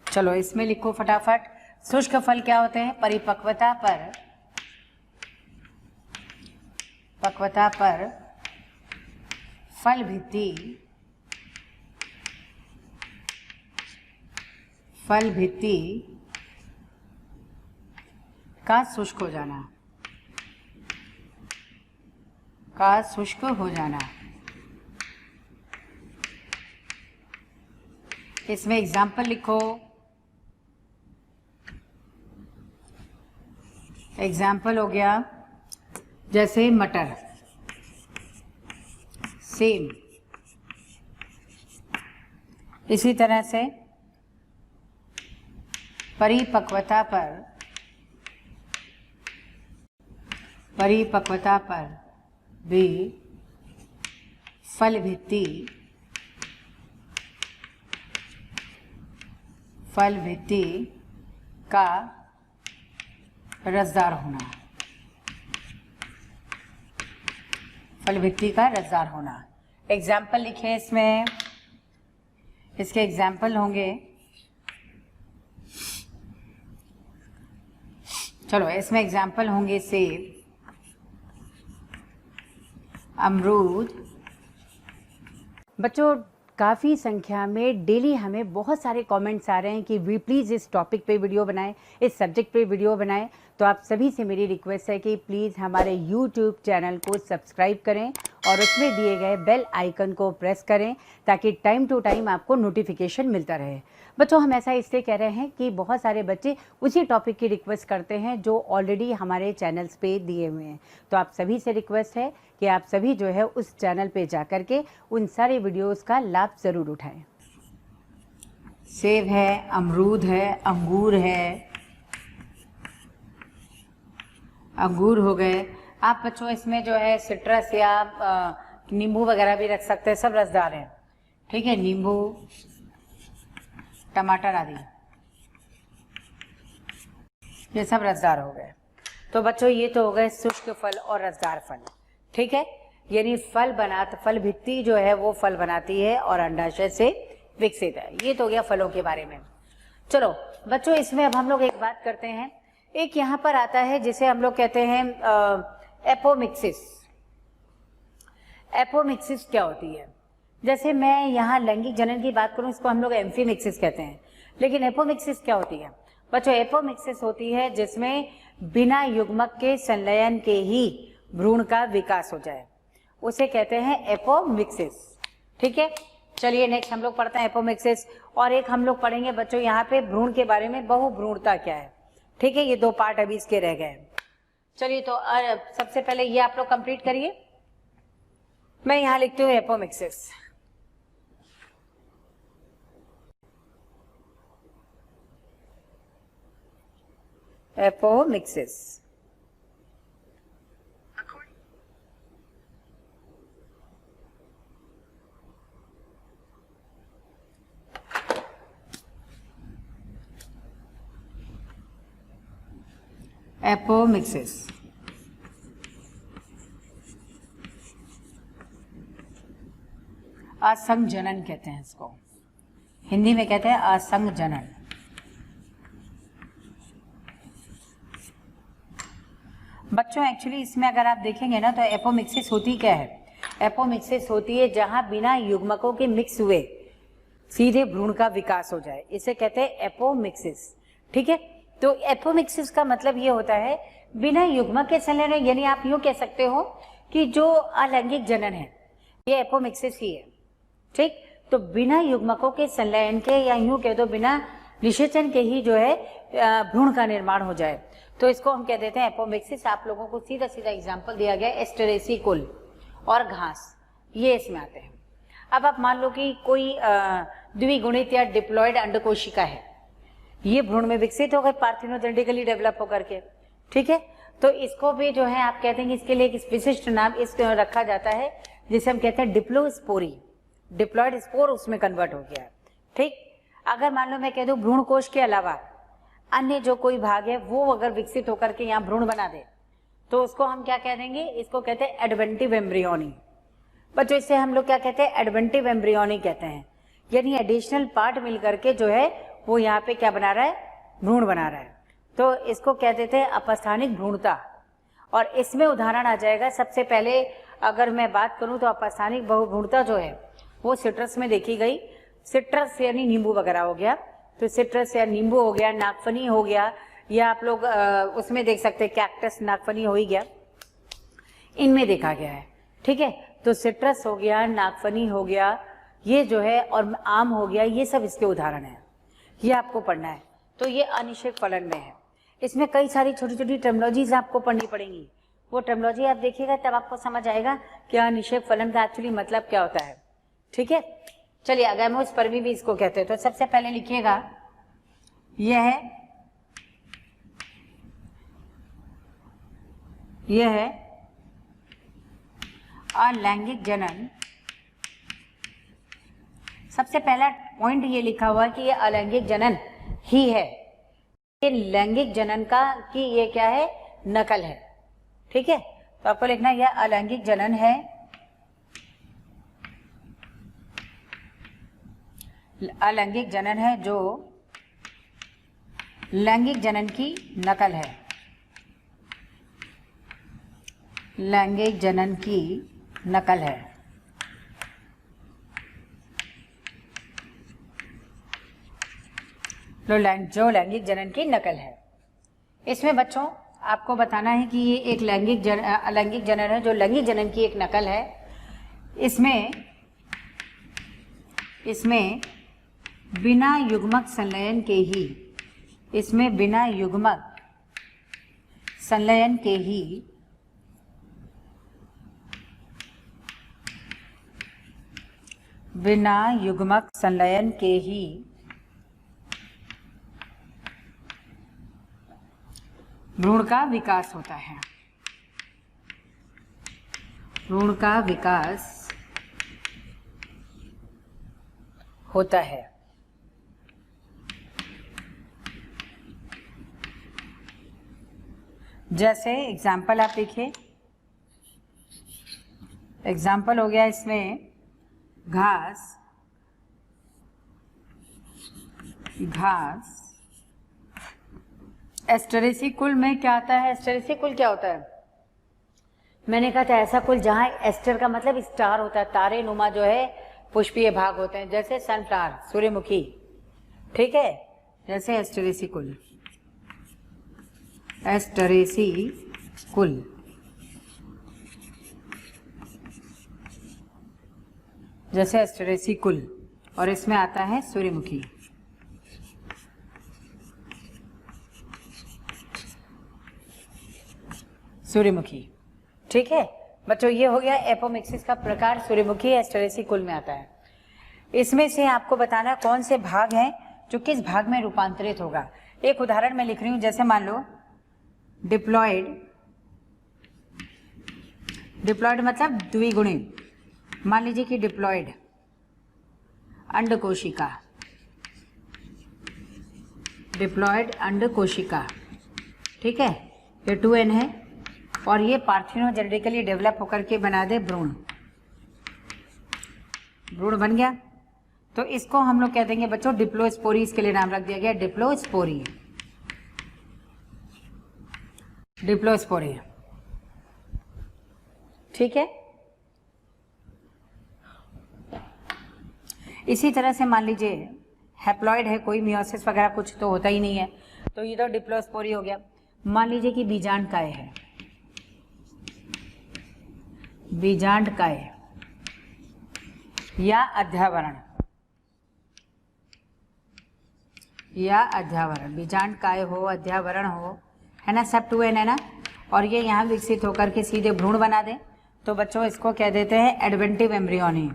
चलो इसमें लिखो फटाफट, शुष्क फल क्या होते हैं? परिपक्वता पर फल भित्ति का शुष्क हो जाना। इसमें एग्जाम्पल लिखो। एग्जाम्पल हो गया जैसे मटर, सेम। इसी तरह से परिपक्वता पर भी फल भित्ति का रसदार होना। एग्जाम्पल लिखे इसमें, इसके एग्जाम्पल होंगे। चलो इसमें एग्जाम्पल होंगे सेब, अमरूद, बच्चों, काफ़ी संख्या में डेली हमें बहुत सारे कमेंट्स आ रहे हैं कि वी प्लीज़ इस टॉपिक पे वीडियो बनाएं, इस सब्जेक्ट पे वीडियो बनाएं। तो आप सभी से मेरी रिक्वेस्ट है कि प्लीज़ हमारे यूट्यूब चैनल को सब्सक्राइब करें और उसमें दिए गए बेल आइकन को प्रेस करें ताकि टाइम टू टाइम आपको नोटिफिकेशन मिलता रहे। बच्चों, हम ऐसा इसलिए कह रहे हैं कि बहुत सारे बच्चे उसी टॉपिक की रिक्वेस्ट करते हैं जो ऑलरेडी हमारे चैनल्स पे दिए हुए हैं। तो आप सभी से रिक्वेस्ट है कि आप सभी जो है उस चैनल पे जा कर के उन सारे वीडियोस का लाभ ज़रूर उठाएं। सेब है, अमरूद है, अंगूर है, अंगूर हो गए। आप बच्चों इसमें जो है सिट्रस या नींबू वगैरह भी रख सकते हैं, सब रसदार हैं। ठीक है, नींबू, टमाटर आदि, ये सब रसदार हो गए। तो बच्चों ये तो हो गए शुष्क फल और रसदार फल। ठीक है, यानी फल भित्ति जो है वो फल बनाती है और अंडाशय से विकसित है। ये तो हो गया फलों के बारे में। चलो बच्चों, इसमें अब हम लोग एक बात करते हैं। एक यहाँ पर आता है जिसे हम लोग कहते हैं एपोमिक्सिस। एपोमिक्सिस क्या होती है? जैसे मैं यहाँ लैंगिक जनन की बात करूँ, इसको हम लोग एम्फीमिक्सिस कहते हैं। लेकिन एपोमिक्सिस क्या होती है बच्चों? एपोमिक्सिस होती है जिसमें बिना युग्मक के संलयन के ही भ्रूण का विकास हो जाए, उसे कहते हैं एपोमिक्सिस। ठीक है, चलिए नेक्स्ट हम लोग पढ़ते हैं एपोमिक्सिस। और एक हम लोग पढ़ेंगे बच्चों यहाँ पे भ्रूण के बारे में, बहुभ्रूणता क्या है। ठीक है, ये 2 पार्ट अभी इसके रह गए। चलिए तो सबसे पहले ये आप लोग कंप्लीट करिए। मैं यहाँ लिखती हूँ एपोमिक्सिस। एपोमिक्सिस एपोमिक्सिस असंग जनन कहते हैं इसको, हिंदी में कहते हैं असंग जनन। बच्चों एक्चुअली इसमें अगर आप देखेंगे ना तो एपोमिक्सिस होती क्या है? एपोमिक्सिस होती है जहां बिना युग्मकों के मिक्स हुए सीधे भ्रूण का विकास हो जाए, इसे कहते हैं एपोमिक्सिस। ठीक है, तो एपोमिक्सिस का मतलब ये होता है बिना युग्मक के संलयन, यानी आप यूं कह सकते हो कि जो अलैंगिक जनन है ये एपोमिक्सिस ही है। ठीक, तो बिना युग्मकों के संलयन के या यूं कह दो बिना निषेचन के ही जो है भ्रूण का निर्माण हो जाए, तो इसको हम कह देते हैं एपोमिक्सिस। आप लोगों को सीधा सीधा एग्जाम्पल दिया गया एस्टेरेसी कुल और घास, ये इसमें आते हैं। अब आप मान लो कि कोई द्विगुणित या डिप्लॉयड अंडकोशिका है, ये भ्रूण में विकसित हो गए पार्थिनोजेनेटिकली डेवलप होकर के। ठीक है, तो इसको भी जो है आप कहते हैं इसके लिए एक विशिष्ट नाम इसको रखा जाता है जिसे हम कहते हैं डिप्लोस्पोरी। डिप्लॉयड स्पोर उसमें कन्वर्ट हो गया है। ठीक, अगर मान लो मैं कह दूं भ्रूण कोश के अलावा अन्य जो कोई भाग है वो अगर विकसित होकर के यहाँ भ्रूण बना दे तो उसको हम क्या कह देंगे? इसको कहते हैं एडवेंटिव एम्ब्रियोनी। बच्चों इससे हम लोग क्या कहते हैं? एडवेंटिव एम्ब्रियोनी कहते हैं, यानी एडिशनल पार्ट मिल करके जो है वो यहाँ पे क्या बना रहा है? भ्रूण बना रहा है। तो इसको कह देते हैं अपस्थानिक भ्रूणता। और इसमें उदाहरण आ जाएगा, सबसे पहले अगर मैं बात करूं तो अपस्थानिक बहुभ्रूणता जो है वो सिट्रस में देखी गई। सिट्रस यानी नींबू वगैरह हो गया, तो सिट्रस या नींबू हो गया, नागफनी हो गया, या आप लोग उसमें देख सकते हैं कैक्टस, नागफनी हो ही गया, इनमें देखा गया है। ठीक है, तो सिट्रस हो गया, नागफनी हो गया, ये जो है, और आम हो गया, ये सब इसके उदाहरण हैं। ये आपको पढ़ना है। तो ये अनिषेक फलन में है। इसमें कई सारी छोटी छोटी टर्मिनोलॉजीज आपको पढ़नी पड़ेंगी। वो टर्मिनोलॉजी आप देखिएगा तब आपको समझ आएगा कि अनिषेक फलन का एक्चुअली मतलब क्या होता है। ठीक है, चलिए अगैमोस्पर्मी भी इसको कहते हैं। तो सबसे पहले लिखिएगा यह है अलैंगिक जनन। सबसे पहला पॉइंट ये लिखा हुआ है कि ये अलैंगिक जनन ही है, ये लैंगिक जनन का कि ये क्या है? नकल है। ठीक है, तो आपको लिखना है यह अलैंगिक जनन है, अलैंगिक जनन है जो लैंगिक जनन की नकल है, लैंगिक जनन की नकल है। जो लैंगिक जनन की नकल है। इसमें बच्चों आपको बताना है कि ये एक अलैंगिक जनन है जो लैंगिक जनन की एक नकल है। इसमें बिना युग्मक संलयन के ही बिना युग्मक संलयन के ही भ्रूण का विकास होता है। भ्रूण का विकास होता है। जैसे एग्जाम्पल आप देखिए, एग्जाम्पल हो गया इसमें घास एस्टेरेसी कुल में क्या आता है? एस्टेरेसी कुल क्या होता है? मैंने कहा था ऐसा कुल जहां एस्टर का मतलब स्टार होता है, तारे नुमा जो है पुष्पीय भाग होते हैं, जैसे सनफ्लावर, सूर्यमुखी, ठीक है, जैसे एस्टेरेसी कुल। जैसे एस्टेरेसी कुल, और इसमें आता है सूर्यमुखी। ठीक है बच्चों, ये हो गया एपोमिक्सिस का प्रकार, सूर्यमुखी एस्टेरेसी कुल में आता है। इसमें से आपको बताना कौन से भाग हैं जो किस भाग में रूपांतरित होगा। एक उदाहरण मैं लिख रही हूं, जैसे मान लो डिप्लॉयड मतलब द्विगुणी। मान लीजिए कि डिप्लॉयड अंडकोशिका, ठीक है, ये 2n है, और ये पार्थिनोजेनेटिकली डेवलप होकर के बना दे भ्रूण बन गया। तो इसको हम लोग कह देंगे बच्चों डिप्लोस्पोरी, इसके लिए नाम रख दिया गया डिप्लोस्पोरी। ठीक है। इसी तरह से मान लीजिए हैप्लॉइड है, कोई मियोसिस वगैरह कुछ तो होता ही नहीं है, तो ये तो डिप्लोस्पोरी हो गया। मान लीजिए कि बीजांडकाय है, या अध्यावरण, बीजांडकाय हो, अध्यावरण हो, है ना, सब 2n है ना, और ये यहाँ विकसित होकर के सीधे भ्रूण बना दे, तो बच्चों इसको कह देते हैं एडवेंटिव एम्ब्रियोनी,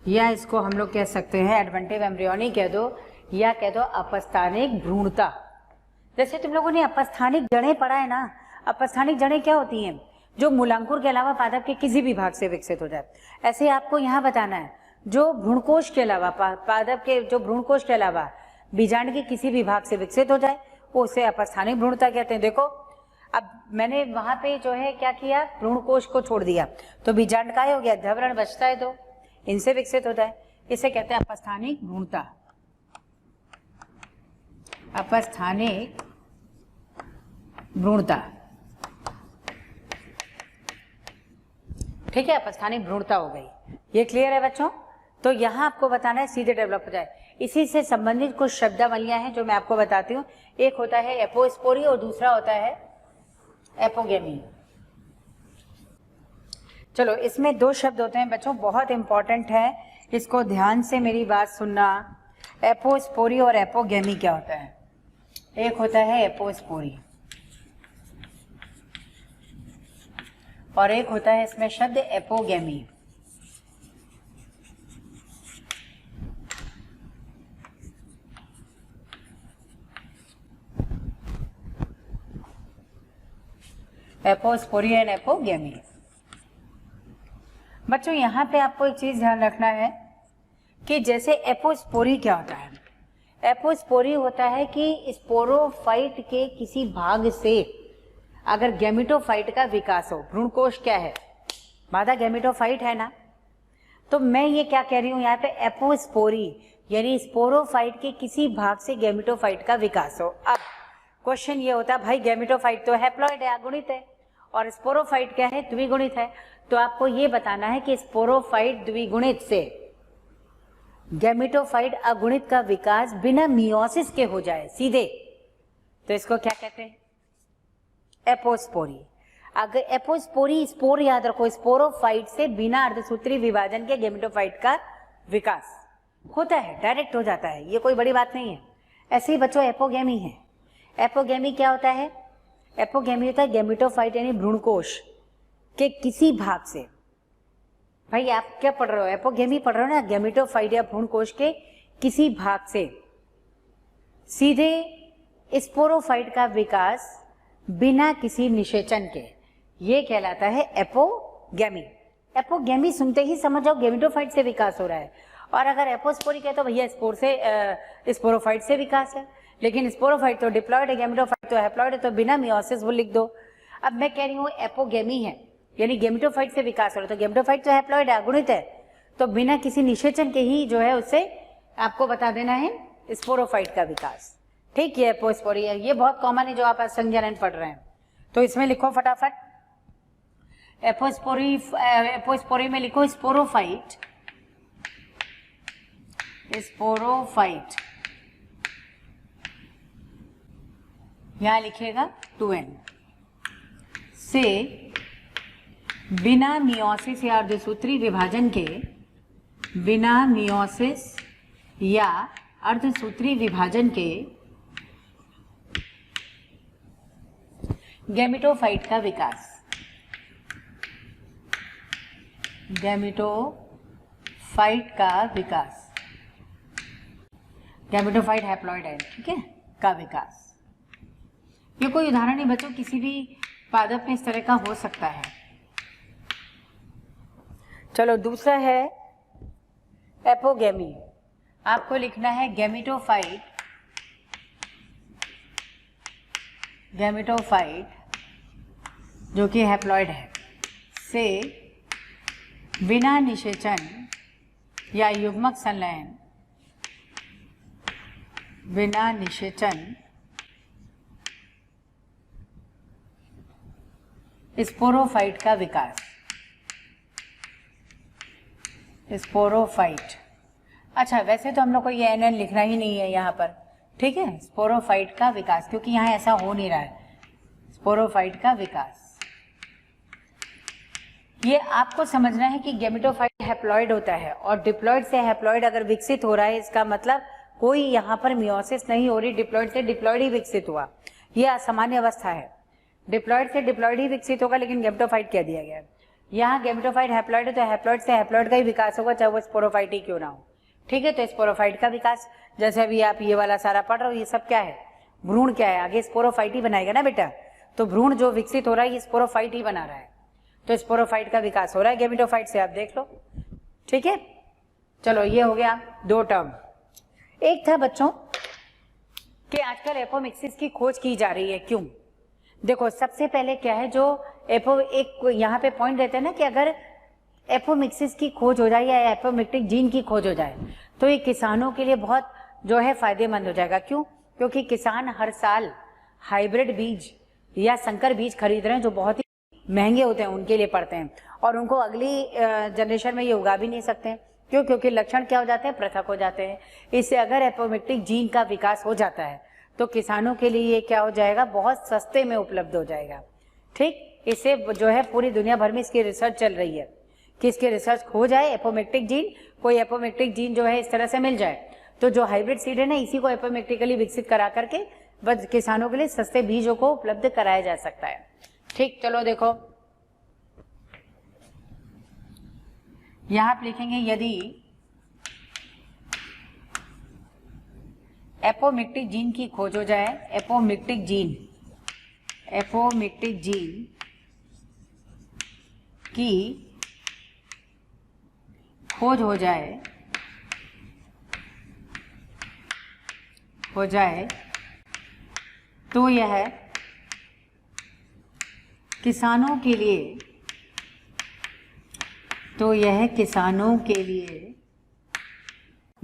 या इसको हम लोग कह सकते हैं एडवेंटिव एम्ब्रियोनी कह दो, या कह दो अपस्थानिक भ्रूणता। जैसे तुम लोगों ने अपस्थानिक जड़ें पढ़ा है ना, अपस्थानिक जड़ें क्या होती हैं? जो मूलांकुर के अलावा पादप के किसी भी भाग से विकसित हो जाए। ऐसे आपको यहाँ बताना है, जो भ्रूणकोश के अलावा पादप के जो भ्रूणकोश के अलावा बीजांड के किसी भी भाग से विकसित हो जाए, वो उसे अपस्थानिक भ्रूणता कहते हैं। देखो अब मैंने वहां पे जो है क्या किया, भ्रूणकोश को छोड़ दिया, तो बीजांडकाय हो गया, अध्यावरण बचता है, तो इनसे विकसित होता है, इसे कहते हैं अपस्थानिक भ्रूणता। ठीक है, अपस्थानिक भ्रूणता हो गई। ये क्लियर है बच्चों? तो यहाँ आपको बताना है सीधे डेवलप हो जाए। इसी से संबंधित कुछ शब्दावलियां हैं जो मैं आपको बताती हूँ। एक होता है एपोस्पोरी और दूसरा होता है एपोगेमी। चलो, इसमें 2 शब्द होते हैं बच्चों, बहुत इंपॉर्टेंट है, इसको ध्यान से मेरी बात सुनना। एपोस्पोरी और एपोगेमी क्या होता है? एक होता है एपोस्पोरी और एक होता है इसमें शब्द एपोगेमी। Apospory and apogamy. बच्चों यहाँ पे आपको एक चीज ध्यान रखना है कि जैसे एपोस्पोरी क्या होता है? एपोस्पोरी होता है कि स्पोरोफाइट के किसी भाग से अगर गैमेटोफाइट का विकास हो। भ्रूणकोश क्या है? मादा गैमेटोफाइट है ना। तो मैं ये क्या कह रही हूँ यहाँ पे, एपोस्पोरी यानी स्पोरोफाइट के किसी भाग से गैमेटोफाइट का विकास हो। अब क्वेश्चन ये होता है भाई गैमेटोफाइट तो हैप्लॉइड है, अगुणित है, और स्पोरोफाइट क्या है, द्विगुणित है। तो आपको ये बताना है कि स्पोरोफाइट द्विगुणित से गैमेटोफाइट अगुणित का विकास बिना मियोसिस के हो जाए सीधे, तो इसको क्या कहते हैं, एपोस्पोरी। अगर एपोस्पोरी, स्पोर याद रखो, स्पोरोफाइट से बिना अर्धसूत्री विभाजन के गैमेटोफाइट का विकास होता है, डायरेक्ट हो जाता है, ये कोई बड़ी बात नहीं है। ऐसे ही बच्चों एपोगेमी है। एपोगेमी क्या होता है, एपोगेमी होता है गैमेटोफाइट यानी भ्रूणकोश के किसी भाग से, भाई आप क्या पढ़ रहे हो, एपोगेमी पढ़ रहे हो ना, गैमेटोफाइट या भ्रूणकोश के किसी भाग से सीधे स्पोरोफाइट का विकास बिना किसी निषेचन के, ये कहलाता है एपोगेमी। एपोगेमी सुनते ही समझ जाओ गैमेटोफाइट से विकास हो रहा है, और अगर एपोस्पोरी कहे तो भैया स्पोर से स्पोरोफाइट से विकास है, लेकिन स्पोरोफाइट तो डिप्लॉयड है, गैमेटोफाइट तो हैप्लॉयड है, तो बिना मियोसिस वो लिख दो। अब मैं कह रही हूँ एपोगेमी है यानी गैमेटोफाइट से विकास हो रहा है, तो गैमेटोफाइट तो हैप्लॉयड है, अगुणित है, तो बिना किसी निषेचन के ही जो है उससे आपको बता देना है स्पोरोफाइट का विकास। ठीक है, एपोस्पोरी है, ये बहुत कॉमन है जो आप संज्ञान पढ़ रहे हैं, तो इसमें लिखो फटाफट एपोस्पोरी। एपोस्पोरी में लिखो स्पोरोफाइट, स्पोरोफाइट यहां लिखिएगा 2n से बिना मियोसिस या अर्धसूत्री विभाजन के, बिना मियोसिस या अर्धसूत्री विभाजन के गैमेटोफाइट का विकास, गैमेटोफाइट का विकास, गैमेटोफाइट हैप्लॉइड है, ठीक है, का विकास। ये कोई उदाहरण नहीं बच्चों, किसी भी पादप में इस तरह का हो सकता है। चलो दूसरा है एपोगेमी। आपको लिखना है गैमेटोफाइट, गैमेटोफाइट जो कि हैप्लॉइड है से बिना निषेचन या युग्मक संलयन, बिना निषेचन स्पोरोफाइट का विकास, स्पोरोफाइट। अच्छा वैसे तो हम लोग को ये एन लिखना ही नहीं है यहाँ पर, ठीक है, स्पोरोफाइट का विकास, क्योंकि यहाँ ऐसा हो नहीं रहा है, स्पोरोफाइट का विकास। ये आपको समझना है कि गैमेटोफाइट हैप्लॉइड होता है और डिप्लॉइड से हैप्लॉइड अगर विकसित हो रहा है, इसका मतलब कोई यहाँ पर मियोसिस नहीं हो रही, डिप्लॉइड से डिप्लॉइड ही विकसित हुआ, ये असामान्य अवस्था है। डिप्लॉइड से डिप्लॉइड ही विकसित होगा, लेकिन गैमेटोफाइट कह दिया गया है। यहाँ गैमेटोफाइट हैप्लॉइड है तो हैप्लॉइड से हैप्लॉइड का ही विकास होगा, चाहे वो स्पोरोफाइट ही क्यों ना हो, ठीक है। तो स्पोरोफाइट का विकास, जैसे अभी आप ये वाला सारा पढ़ रहे हो, ये सब क्या है, भ्रूण क्या है, आगे स्पोरोफाइट ही बनाएगा ना बेटा, तो भ्रूण जो विकसित हो रहा है ये स्पोरोफाइट ही बना रहा है, तो स्पोरोफाइट का विकास हो रहा है गैमेटोफाइट से, आप देख लो, ठीक है। चलो ये हो गया दो टर्म। एक था बच्चों कि आजकल एपोमिक्सिस की खोज की जा रही है, क्यों? देखो सबसे पहले क्या है, जो एक यहाँ पे पॉइंट देते हैं ना कि अगर एपोमिक्सिस की खोज हो जाए या एपोमिक्टिक जीन की खोज हो जाए तो ये किसानों के लिए बहुत जो है फायदेमंद हो जाएगा। क्यों? क्योंकि किसान हर साल हाइब्रिड बीज या संकर बीज खरीद रहे हैं जो बहुत ही महंगे होते हैं, उनके लिए पड़ते हैं, और उनको अगली जनरेशन में ये उगा भी नहीं सकते हैं। क्यों? क्योंकि लक्षण क्या हो जाते हैं, पृथक हो जाते हैं। इससे अगर एपोमिक्टिक जीन का विकास हो जाता है तो किसानों के लिए ये क्या हो जाएगा, बहुत सस्ते में उपलब्ध हो जाएगा, ठीक। इससे जो है पूरी दुनिया भर में इसकी रिसर्च चल रही है कि इसकी रिसर्च हो जाए, एपोमिक्टिक जीन, कोई एपोमिक्टिक जीन जो है इस तरह से मिल जाए, तो जो हाइब्रिड सीड है ना, इसी को एपोमिक्टिकली विकसित करा करके बस किसानों के लिए सस्ते बीजों को उपलब्ध कराया जा सकता है, ठीक। चलो देखो यहां आप लिखेंगे यदि एपोमिक्टिक जीन की खोज हो जाए, एपोमिक्टिक जीन की खोज हो जाए तो यह किसानों के लिए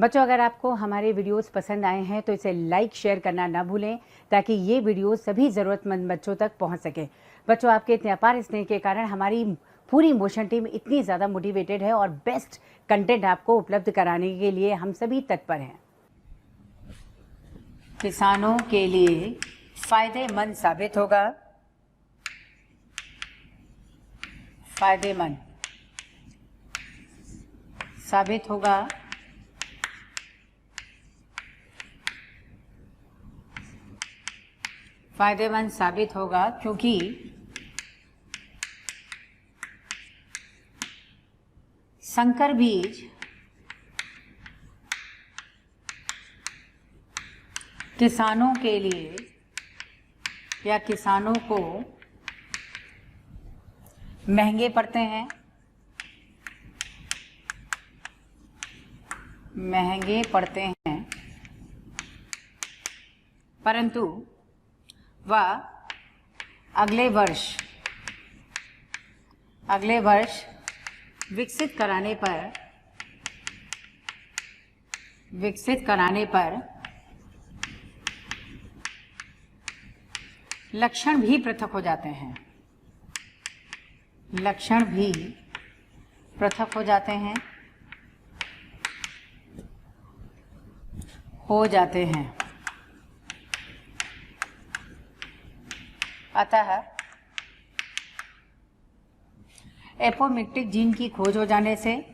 बच्चों, अगर आपको हमारे वीडियोस पसंद आए हैं तो इसे लाइक शेयर करना ना भूलें, ताकि ये वीडियो सभी ज़रूरतमंद बच्चों तक पहुंच सके। बच्चों, आपके इतने अपार स्नेह के कारण हमारी पूरी मोशन टीम इतनी ज़्यादा मोटिवेटेड है और बेस्ट कंटेंट आपको उपलब्ध कराने के लिए हम सभी तत्पर हैं। किसानों के लिए फ़ायदेमंद साबित होगा, फ़ायदेमंद साबित होगा फ़ायदेमंद साबित होगा क्योंकि संकर बीज किसानों के लिए या किसानों को महंगे पड़ते हैं, महंगे पड़ते हैं, परंतु वह अगले वर्ष विकसित कराने पर लक्षण भी पृथक हो जाते हैं, लक्षण भी पृथक हो जाते हैं, अतः एपोमिक्टिक जीन की खोज हो जाने से,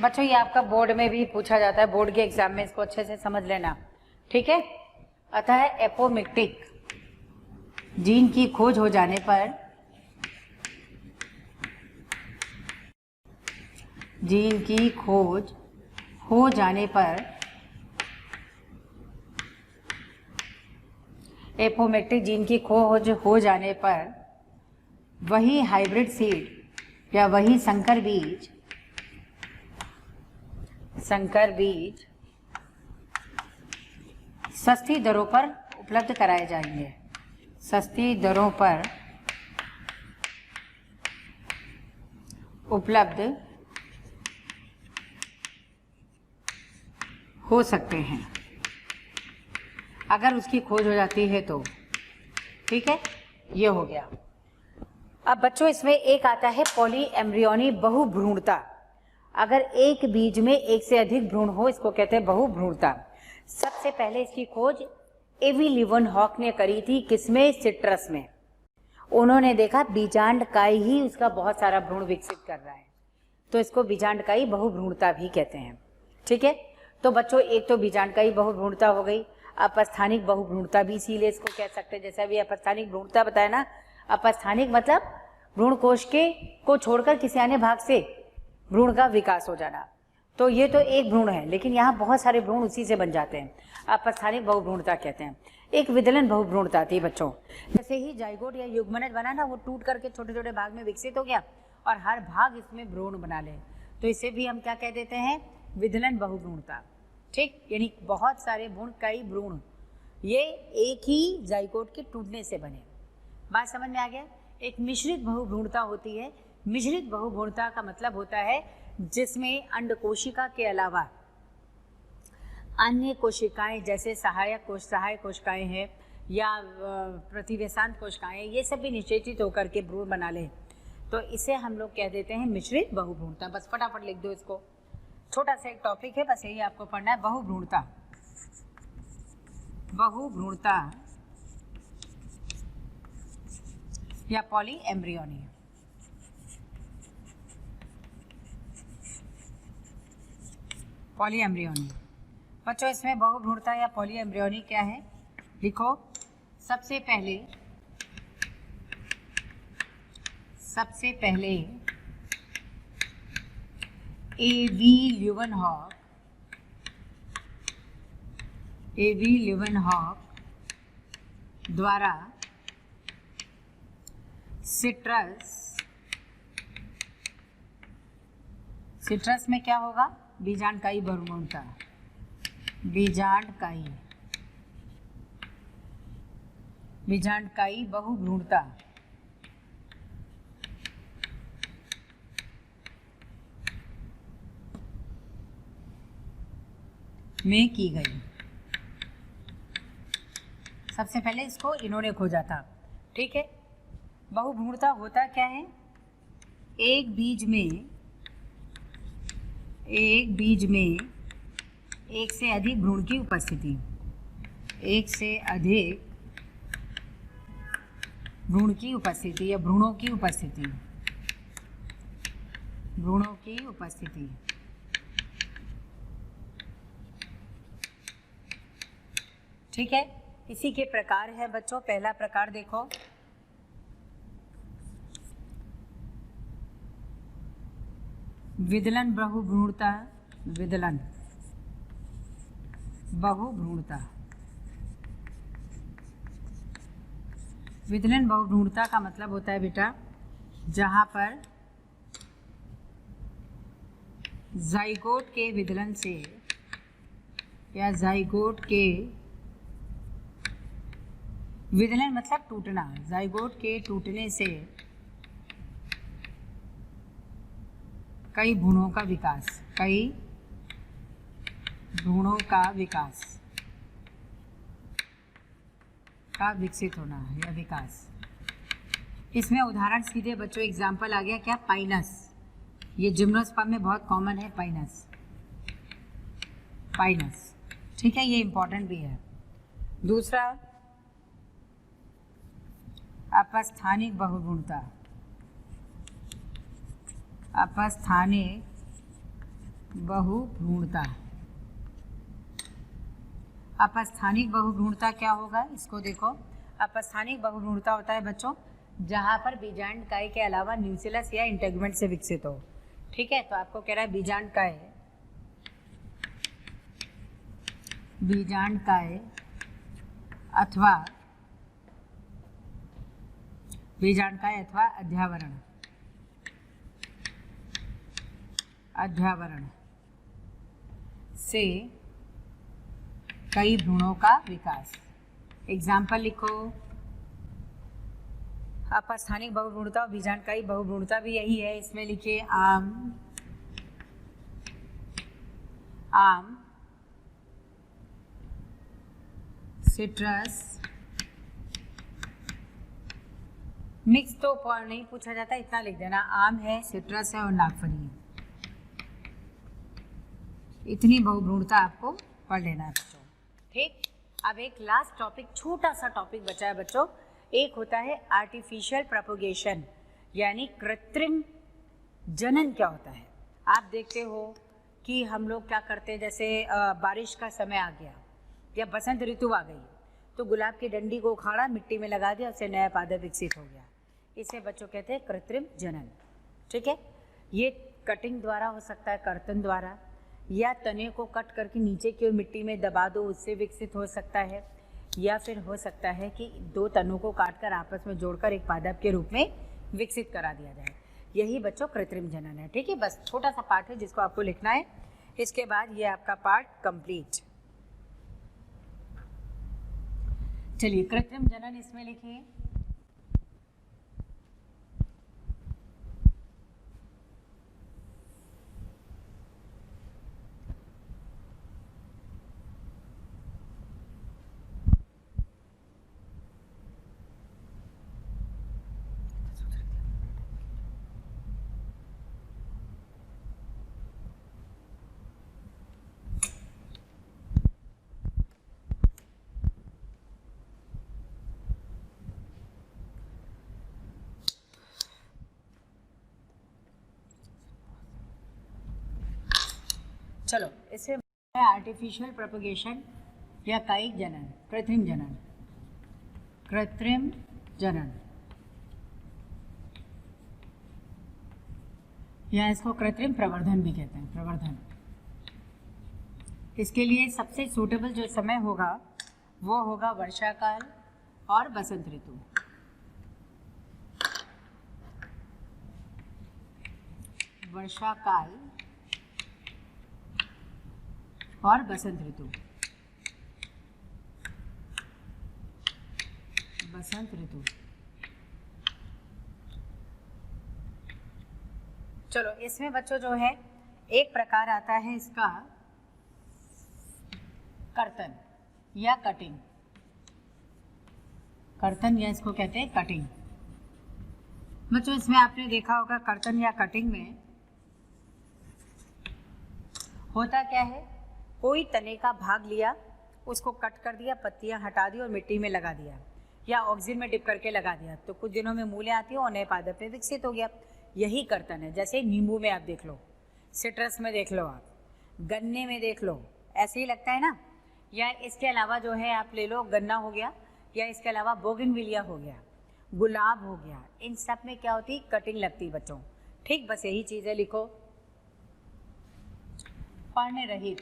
बच्चों ये आपका बोर्ड में भी पूछा जाता है, बोर्ड के एग्जाम में इसको अच्छे से समझ लेना, ठीक है। अतः एपोमिक्टिक जीन की खोज हो जाने पर, जीन की खोज हो जाने पर एपोमिक्टिक जीन की खोज हो जाने पर वही हाइब्रिड सीड या वही संकर बीज सस्ती दरों पर उपलब्ध कराए जाएंगे, सस्ती दरों पर उपलब्ध हो सकते हैं अगर उसकी खोज हो जाती है तो, ठीक है। ये हो गया। अब बच्चों इसमें एक आता है पॉली एम्ब्रियोनी बहुभ्रूणता। अगर एक बीज में एक से अधिक भ्रूण हो, इसको कहते हैं बहुभ्रूणता। सबसे पहले इसकी खोज एवी लीवनहॉक ने करी थी, किसमें? सिट्रस में। उन्होंने देखा बीजांडकाई ही उसका बहुत सारा भ्रूण विकसित कर रहा है, तो इसको बीजांडकाई बहुभ्रूणता भी कहते हैं, ठीक है। तो बच्चों एक तो बीजांडकाई बहुभ्रूणता हो गई, अपस्थानिक बहुभ्रूणता भी इसीलिए इसको कह सकते हैं। जैसे अभी अपस्थानिक भ्रूणता बताया ना, अपस्थानिक मतलब भ्रूण कोश को छोड़कर किसी अन्य भाग से भ्रूण का विकास हो जाना। तो ये तो एक भ्रूण है, लेकिन यहाँ बहुत सारे भ्रूण उसी से बन जाते हैं, अपस्थानिक बहुभ्रूणता कहते हैं। एक विदलन बहुभ्रूणता थी बच्चों, जैसे ही जाइगोट या युग्मनज बना ना, वो टूट करके छोटे छोटे भाग में विकसित हो गया और हर भाग इसमें भ्रूण बना ले, तो इसे भी हम क्या कह देते हैं? विदलन बहुभ्रूणता, ठीक। यानी बहुत सारे भ्रूण, कई भ्रूण ये एक ही जाइगोट के टूटने से बने। बात समझ में आ गया? एक मिश्रित बहुभ्रूणता होती है। मिश्रित बहुभ्रूणता का मतलब होता है जिसमें अंडकोशिका के अलावा अन्य कोशिकाएं, जैसे सहायक कोशिकाएं हैं या प्रतिवेशांत कोशिकाएं, ये सब भी निषेचित होकर के भ्रूण बना ले, तो इसे हम लोग कह देते हैं मिश्रित बहुभ्रूणता। बस फटाफट लिख दो इसको, छोटा सा एक टॉपिक है, बस यही आपको पढ़ना है। बहुभ्रूणता, बहुभ्रूणता या पॉली एम्ब्रियोनी। पॉली एम्ब्रियोनी बच्चों, इसमें बहुभ्रूणता या पॉली एम्ब्रियोनी क्या है? लिखो। सबसे पहले एवी ल्यूवेनहॉक द्वारा सिट्रस में क्या होगा? बीजांडकाई बहुभ्रूणता, बीजांडकाई बहुभ्रूणता में की गई। सबसे पहले इसको इन्होंने खोजा था, ठीक है। बहुभ्रूणता होता क्या है? एक बीज में एक से अधिक भ्रूण की उपस्थिति, एक से अधिक भ्रूण की उपस्थिति या भ्रूणों की उपस्थिति, ठीक है। इसी के प्रकार है बच्चों। पहला प्रकार देखो, विदलन बहुभ्रूणता। विदलन बहुभ्रूणता, विदलन बहुभ्रूणता का मतलब होता है बेटा जहां पर जाइगोट के विदलन से या जाइगोट के विदलन मतलब टूटना, जाइगोट के टूटने से कई भ्रूणों का विकसित होना या विकास। इसमें उदाहरण सीधे बच्चों एग्जाम्पल आ गया क्या? पाइनस। ये जिम्नोस्पर्म में बहुत कॉमन है पाइनस, ठीक है, ये इंपॉर्टेंट भी है। दूसरा अपस्थानिक बहुभ्रूणता। अपस्थानिक बहुभ्रूणता क्या होगा? इसको देखो, अपस्थानिक बहुभ्रूणता होता है बच्चों जहां पर बीजांडकाय के अलावा न्यूक्लियस या इंटेगुमेंट से विकसित हो, ठीक है। तो आपको कह रहा है बीजांडकाय अथवा अध्यावरण से कई भ्रूणों का विकास। एग्जाम्पल लिखो, अपस्थानिक बहुभ्रूणता और बीजांडकायी बहुभ्रूणता भी यही है। इसमें लिखिए आम, सिट्रस, मिक्स तो नहीं पूछा जाता, इतना लिख देना, आम है, सिट्रस है और नागफनी है। इतनी बहुभ्रूणता आपको पढ़ लेना है बच्चों, ठीक। अब एक लास्ट टॉपिक, छोटा सा टॉपिक बचा है बच्चों। एक होता है आर्टिफिशियल प्रोपगेशन, यानी कृत्रिम जनन। क्या होता है? आप देखते हो कि हम लोग क्या करते हैं, जैसे बारिश का समय आ गया या बसंत ऋतु आ गई तो गुलाब की डंडी को उखाड़ा, मिट्टी में लगा दिया, उससे नया पौधा विकसित हो गया। इसे बच्चों कहते हैं कृत्रिम जनन, ठीक है। ये कटिंग द्वारा हो सकता है, कर्तन द्वारा, या तने को कट करके नीचे की ओर मिट्टी में दबा दो, उससे विकसित हो सकता है, या फिर हो सकता है कि दो तनों को काटकर आपस में जोड़कर एक पादप के रूप में विकसित करा दिया जाए। यही बच्चों कृत्रिम जनन है, ठीक है। बस छोटा सा पार्ट है जिसको आपको लिखना है, इसके बाद ये आपका पार्ट कंप्लीट। चलिए, कृत्रिम जनन इसमें लिखिए, चलो इससे आर्टिफिशियल प्रोपगेशन या कायिक जनन, कृत्रिम जनन, या इसको कृत्रिम प्रवर्धन भी कहते हैं, प्रवर्धन। इसके लिए सबसे सूटेबल जो समय होगा वो होगा वर्षा काल और बसंत ऋतु। वर्षा काल और बसंत ऋतु, चलो इसमें बच्चों जो है एक प्रकार आता है इसका कर्तन या कटिंग, कर्तन या इसको कहते हैं कटिंग। बच्चों इसमें आपने देखा होगा कर्तन या कटिंग में होता क्या है, कोई तने का भाग लिया, उसको कट कर दिया, पत्तियां हटा दी और मिट्टी में लगा दिया या ऑक्सीजन में डिप करके लगा दिया, तो कुछ दिनों में मूलें आती हैं और नए पादप में विकसित हो गया। यही कर्तन है। जैसे नींबू में आप देख लो, सिट्रस में देख लो, आप गन्ने में देख लो, ऐसे ही लगता है ना। या इसके अलावा जो है आप ले लो, गन्ना हो गया, या इसके अलावा बोगनविलिया हो गया, गुलाब हो गया, इन सब में क्या होती, कटिंग लगती बच्चों। ठीक, बस यही चीज़ें लिखो। पर्णरहित,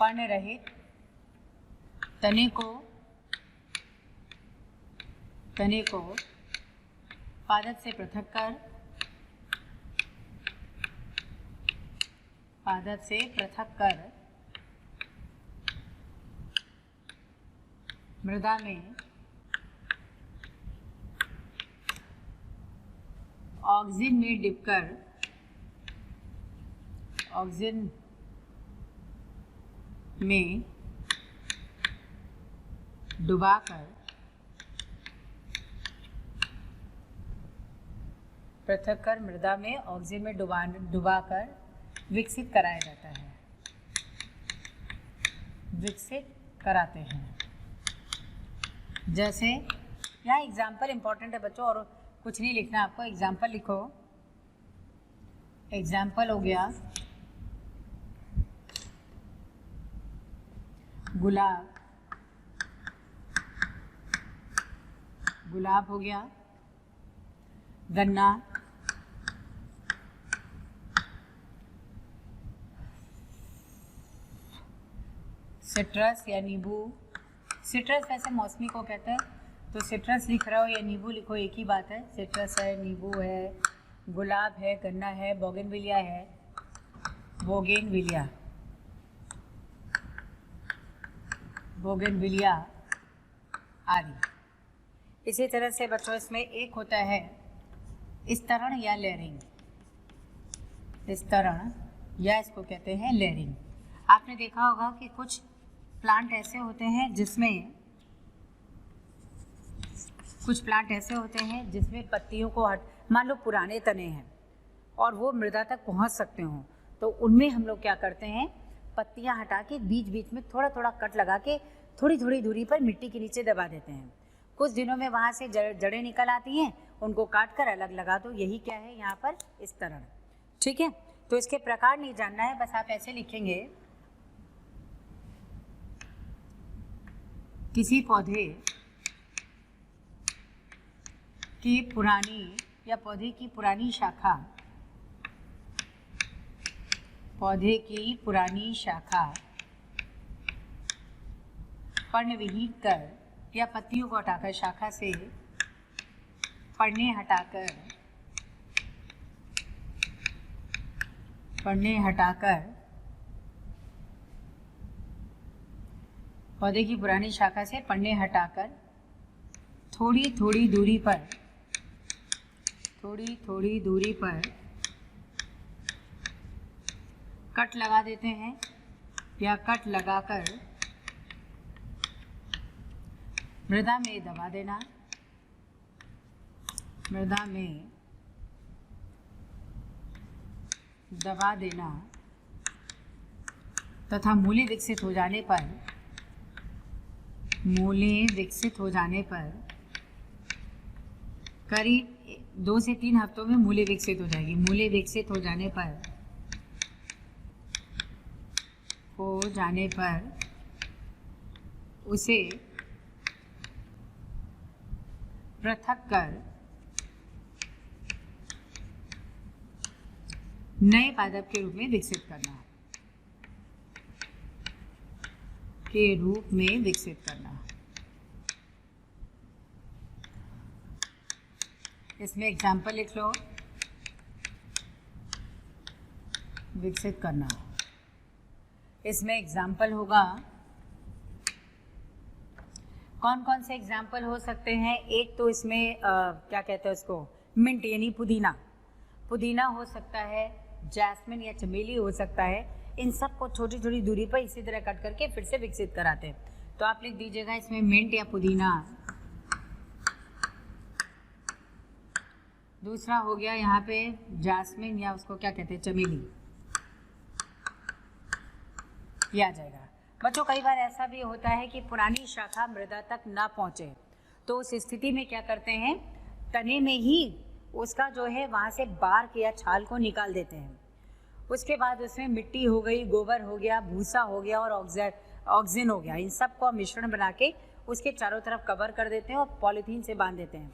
पर्णरहित तने को पादप से पृथक कर, पादप से पृथक कर मृदा में ऑक्सीजन में डिप कर, ऑक्सीजन में डुबाकर पृथक कर मृदा में ऑक्सीजन में डुबाकर विकसित कराया जाता है, विकसित कराते हैं। जैसे यहाँ एग्जाम्पल इम्पॉर्टेंट है बच्चों, और कुछ नहीं लिखना आपको, एग्जाम्पल लिखो। एग्जाम्पल हो गया गुलाब, गुलाब हो गया, गन्ना, सिट्रस या नींबू। सिट्रस वैसे मौसमी को कहते हैं, तो सिट्रस लिख रहा हो या नींबू लिखो, एक ही बात है। सिट्रस है, नींबू है, गुलाब है, गन्ना है, बोगनविलिया है, बोगनविलिया, बोगनविलिया आदि। इसी तरह से बच्चों इसमें एक होता है स्तरण या लेयरिंग, स्तरण या इसको कहते हैं लेयरिंग। आपने देखा होगा कि कुछ प्लांट ऐसे होते हैं जिसमें, कुछ प्लांट ऐसे होते हैं जिसमें पत्तियों को मान लो पुराने तने हैं और वो मृदा तक पहुंच सकते हों, तो उनमें हम लोग क्या करते हैं, पत्तियां हटा के बीच बीच में थोड़ा थोड़ा कट लगा के थोड़ी थोड़ी दूरी पर मिट्टी के नीचे दबा देते हैं। कुछ दिनों में वहाँ से जड़ें निकल आती हैं, उनको काट कर अलग लगा दो। यही क्या है यहाँ पर, स्तरण। ठीक है, तो इसके प्रकार नहीं जानना है, बस आप ऐसे लिखेंगे, किसी पौधे की पुरानी या पौधे की पुरानी शाखा, पौधे की पुरानी शाखा पर्णविहीन कर या पत्तियों को हटाकर, शाखा से पर्णे हटाकर, पर्णे हटाकर पौधे की पुरानी शाखा से पर्णे हटाकर थोड़ी थोड़ी दूरी पर, थोड़ी थोड़ी दूरी पर कट लगा देते हैं या कट लगाकर मृदा में दबा देना, मृदा में दबा देना तथा मूलें विकसित हो जाने पर, मूलें विकसित हो जाने पर करीब 2 से 3 हफ्तों में मूलें विकसित हो जाएगी। मूलें विकसित हो जाने पर उसे पृथक कर नए पादप के रूप में विकसित करना, के रूप में विकसित करना। इसमें एग्जाम्पल लिख लो, विकसित करना। इसमें एग्जाम्पल होगा, कौन कौन से एग्जाम्पल हो सकते हैं। एक तो इसमें क्या कहते हैं उसको, मिंट यानी पुदीना, पुदीना हो सकता है, जैस्मिन या चमेली हो सकता है, इन सब को छोटी छोटी दूरी पर इसी तरह कट करके फिर से विकसित कराते हैं। तो आप लिख दीजिएगा इसमें मिंट या पुदीना। दूसरा हो गया यहाँ पे जास्मिन या उसको क्या कहते हैं, चमेली, ये आ जाएगा। बच्चों कई बार ऐसा भी होता है कि पुरानी शाखा मृदा तक ना पहुँचे, तो उस स्थिति में क्या करते हैं, तने में ही उसका जो है वहाँ से बार्क या छाल को निकाल देते हैं। उसके बाद उसमें मिट्टी हो गई, गोबर हो गया, भूसा हो गया और ऑक्सीजन हो गया, इन सब को मिश्रण बना के उसके चारों तरफ कवर कर देते हैं और पॉलीथीन से बांध देते हैं।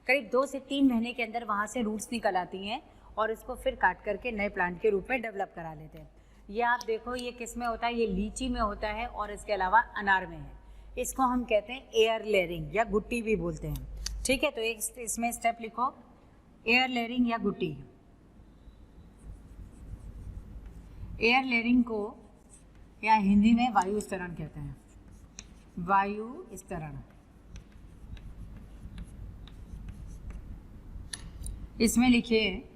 करीब 2 से 3 महीने के अंदर वहाँ से रूट्स निकल आती हैं और इसको फिर काट करके नए प्लांट के रूप में डेवलप करा लेते हैं। ये आप देखो, ये किस में होता है, ये लीची में होता है और इसके अलावा अनार में है। इसको हम कहते हैं एयर लेयरिंग या गुट्टी भी बोलते हैं। ठीक है, तो एक इसमें स्टेप लिखो, एयर लेयरिंग या गुट्टी। एयर लेयरिंग को या हिंदी में वायु स्तरण कहते हैं, वायु स्तरण। इसमें लिखिए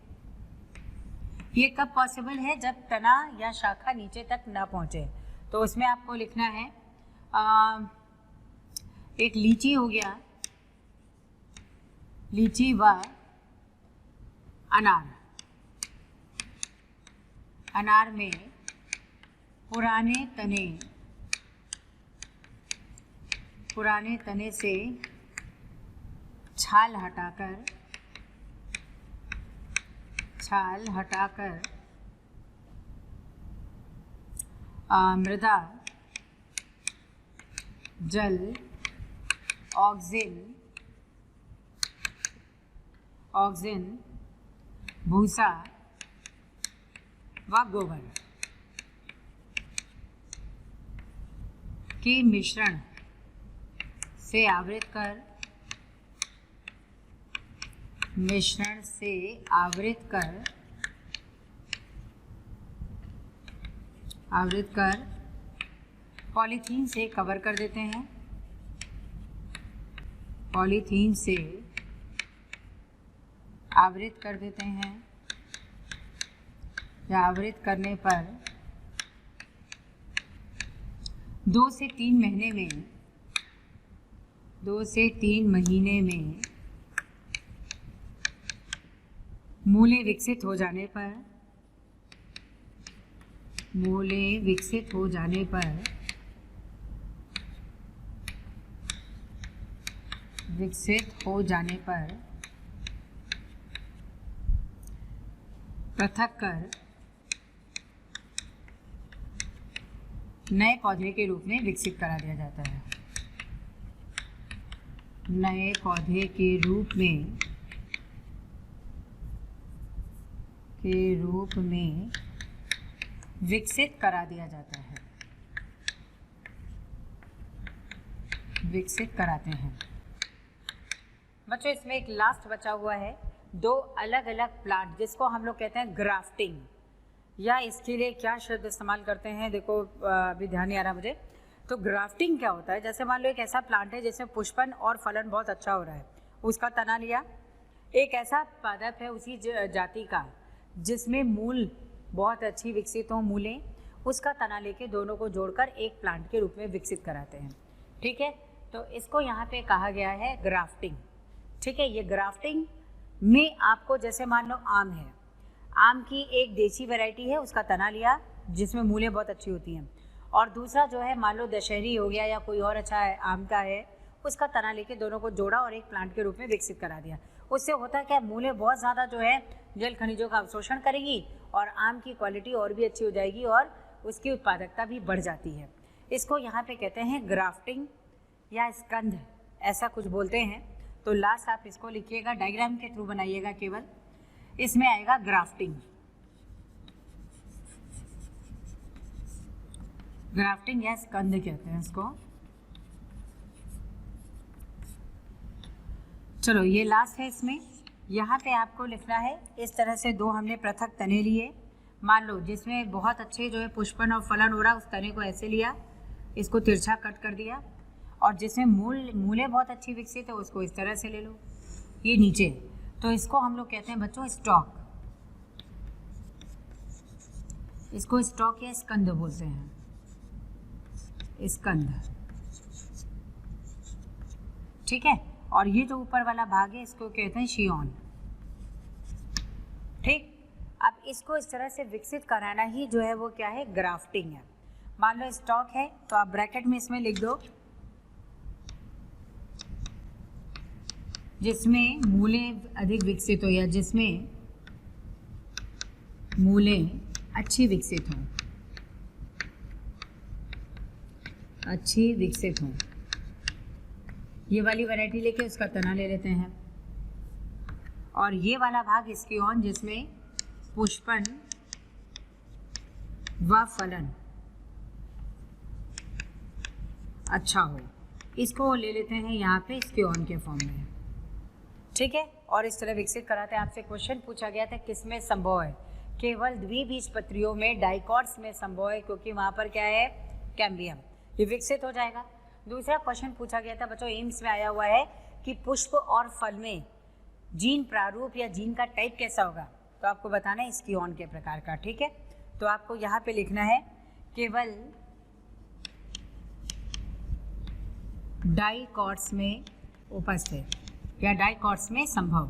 ये कब पॉसिबल है, जब तना या शाखा नीचे तक ना पहुंचे। तो उसमें आपको लिखना है एक लीची हो गया, लीची व अनार। अनार में पुराने तने से छाल हटाकर मृदा, जल, ऑक्सीजन, भूसा व गोबर के मिश्रण से आवृत कर पॉलीथीन से कवर कर देते हैं। पॉलीथीन से आवृत कर देते हैं या आवृत करने पर 2 से 3 महीने में मूलें विकसित हो जाने पर पृथक कर नए पौधे के रूप में विकसित करा दिया जाता है। नए पौधे के रूप में विकसित करा दिया जाता है, विकसित कराते हैं। बच्चों इसमें एक लास्ट बचा हुआ है, 2 अलग अलग प्लांट जिसको हम लोग कहते हैं ग्राफ्टिंग, या इसके लिए क्या शब्द इस्तेमाल करते हैं, देखो अभी ध्यान नहीं आ रहा मुझे। तो ग्राफ्टिंग क्या होता है, जैसे मान लो एक ऐसा प्लांट है जिसमें पुष्पन और फलन बहुत अच्छा हो रहा है, उसका तना लिया। एक ऐसा पादप है उसी जाति का जिसमें मूल बहुत अच्छी विकसित हो, मूलें, उसका तना लेके दोनों को जोड़कर एक प्लांट के रूप में विकसित कराते हैं। ठीक है, तो इसको यहाँ पे कहा गया है ग्राफ्टिंग। ठीक है, ये ग्राफ्टिंग में आपको जैसे मान लो आम है, आम की एक देसी वैरायटी है, उसका तना लिया जिसमें मूलें बहुत अच्छी होती हैं, और दूसरा जो है मान लो दशहरी हो गया या कोई और अच्छा है आम का है, उसका तना लेके दोनों को जोड़ा और एक प्लांट के रूप में विकसित करा दिया। उससे होता है क्या, मूलें बहुत ज़्यादा जो है जल खनिजों का अवशोषण करेगी और आम की क्वालिटी और भी अच्छी हो जाएगी और उसकी उत्पादकता भी बढ़ जाती है। इसको यहाँ पे कहते हैं ग्राफ्टिंग या स्कंध, ऐसा कुछ बोलते हैं। तो लास्ट आप इसको लिखिएगा, डायग्राम के थ्रू बनाइएगा केवल, इसमें आएगा ग्राफ्टिंग। ग्राफ्टिंग या स्कंध कहते हैं इसको। चलो ये लास्ट है इसमें। यहाँ पे आपको लिखना है इस तरह से 2 हमने पृथक तने लिए, मान लो जिसमें बहुत अच्छे जो है पुष्पन और फलन हो रहा, उस तने को ऐसे लिया, इसको तिरछा कट कर दिया, और जिसमें मूलें बहुत अच्छी विकसित है उसको इस तरह से ले लो, ये नीचे। तो इसको हम लोग कहते हैं बच्चों स्टॉक। इसको स्टॉक या स्कंद बोलते हैं, स्कंद, ठीक है। और ये जो ऊपर वाला भाग है इसको कहते हैं शियोन, ठीक। अब इसको इस तरह से विकसित कराना ही जो है वो क्या है, ग्राफ्टिंग है। मान लो स्टॉक है तो आप ब्रैकेट में इसमें लिख दो जिसमें मूलें अधिक विकसित हो, या जिसमें मूलें अच्छी विकसित हों, अच्छी विकसित हों। ये वाली वैरायटी लेके उसका तना ले लेते हैं। और ये वाला भाग इसकी ऑन जिसमें पुष्पन व फलन अच्छा हो, इसको ले लेते हैं यहाँ पे इसके ऑन के फॉर्म में, ठीक है। और इस तरह विकसित कराते हैं। आपसे क्वेश्चन पूछा गया था किसमें संभव है, केवल द्विबीजपत्रियों में, डाइकॉट्स में संभव है, क्योंकि वहाँ पर क्या है, कैम्बियम, ये विकसित हो जाएगा। दूसरा क्वेश्चन पूछा गया था बच्चों, एम्स में आया हुआ है कि पुष्प और फल में जीन प्रारूप या जीन का टाइप कैसा होगा, तो आपको बताना है इसकी ऑन के प्रकार का, ठीक है। तो आपको यहाँ पे लिखना है केवल डाइकॉट्स में उपस्थित या डाइकॉट्स में संभव,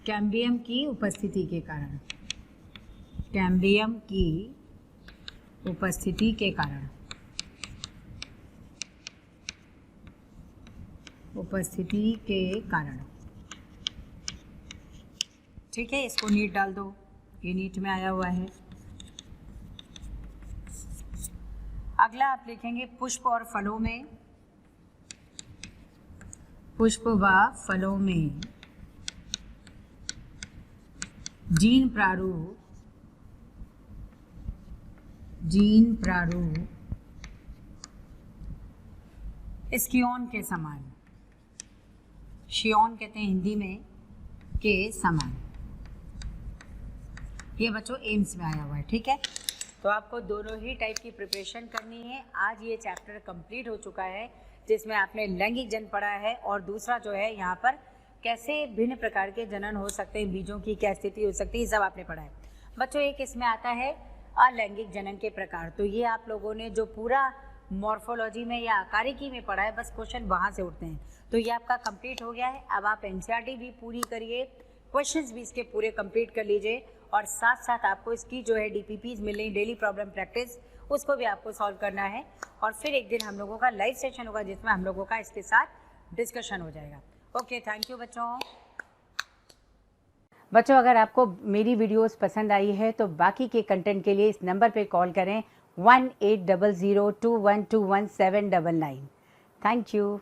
कैम्बियम की उपस्थिति के कारण, कैम्बियम की उपस्थिति के कारण, उपस्थिति के कारण, ठीक है। इसको नीट डाल दो, ये नीट में आया हुआ है। अगला आप लिखेंगे पुष्प और फलों में, पुष्प व फलों में जीन प्रारूप, जीन प्रारूप स्कियोन के समान, शियोन कहते हैं हिंदी में, के समान। ये बच्चों एम्स में आया हुआ है, ठीक है। तो आपको दोनों ही टाइप की प्रिपरेशन करनी है। आज ये चैप्टर कंप्लीट हो चुका है जिसमें आपने लैंगिक जनन पढ़ा है, और दूसरा जो है यहाँ पर कैसे भिन्न प्रकार के जनन हो सकते हैं, बीजों की क्या स्थिति हो सकती है, ये सब आपने पढ़ा है बच्चों। एक इसमें आता है अलैंगिक जनन के प्रकार, तो ये आप लोगों ने जो पूरा मॉर्फोलॉजी में या आकारिकी में पढ़ा है, बस क्वेश्चन वहाँ से उठते हैं, तो ये आपका कंप्लीट हो गया है। अब आप एनसीईआरटी भी पूरी करिए, क्वेश्चंस भी इसके पूरे कंप्लीट कर लीजिए, और साथ साथ आपको इसकी जो है डीपीपीज मिल रही, डेली प्रॉब्लम प्रैक्टिस, उसको भी आपको सॉल्व करना है। और फिर एक दिन हम लोगों का लाइव सेशन होगा जिसमें हम लोगों का इसके साथ डिस्कशन हो जाएगा। ओके, थैंक यू बच्चों। बच्चों, अगर आपको मेरी वीडियोस पसंद आई है तो बाकी के कंटेंट के लिए इस नंबर पे कॉल करें 180021217999। Thank you.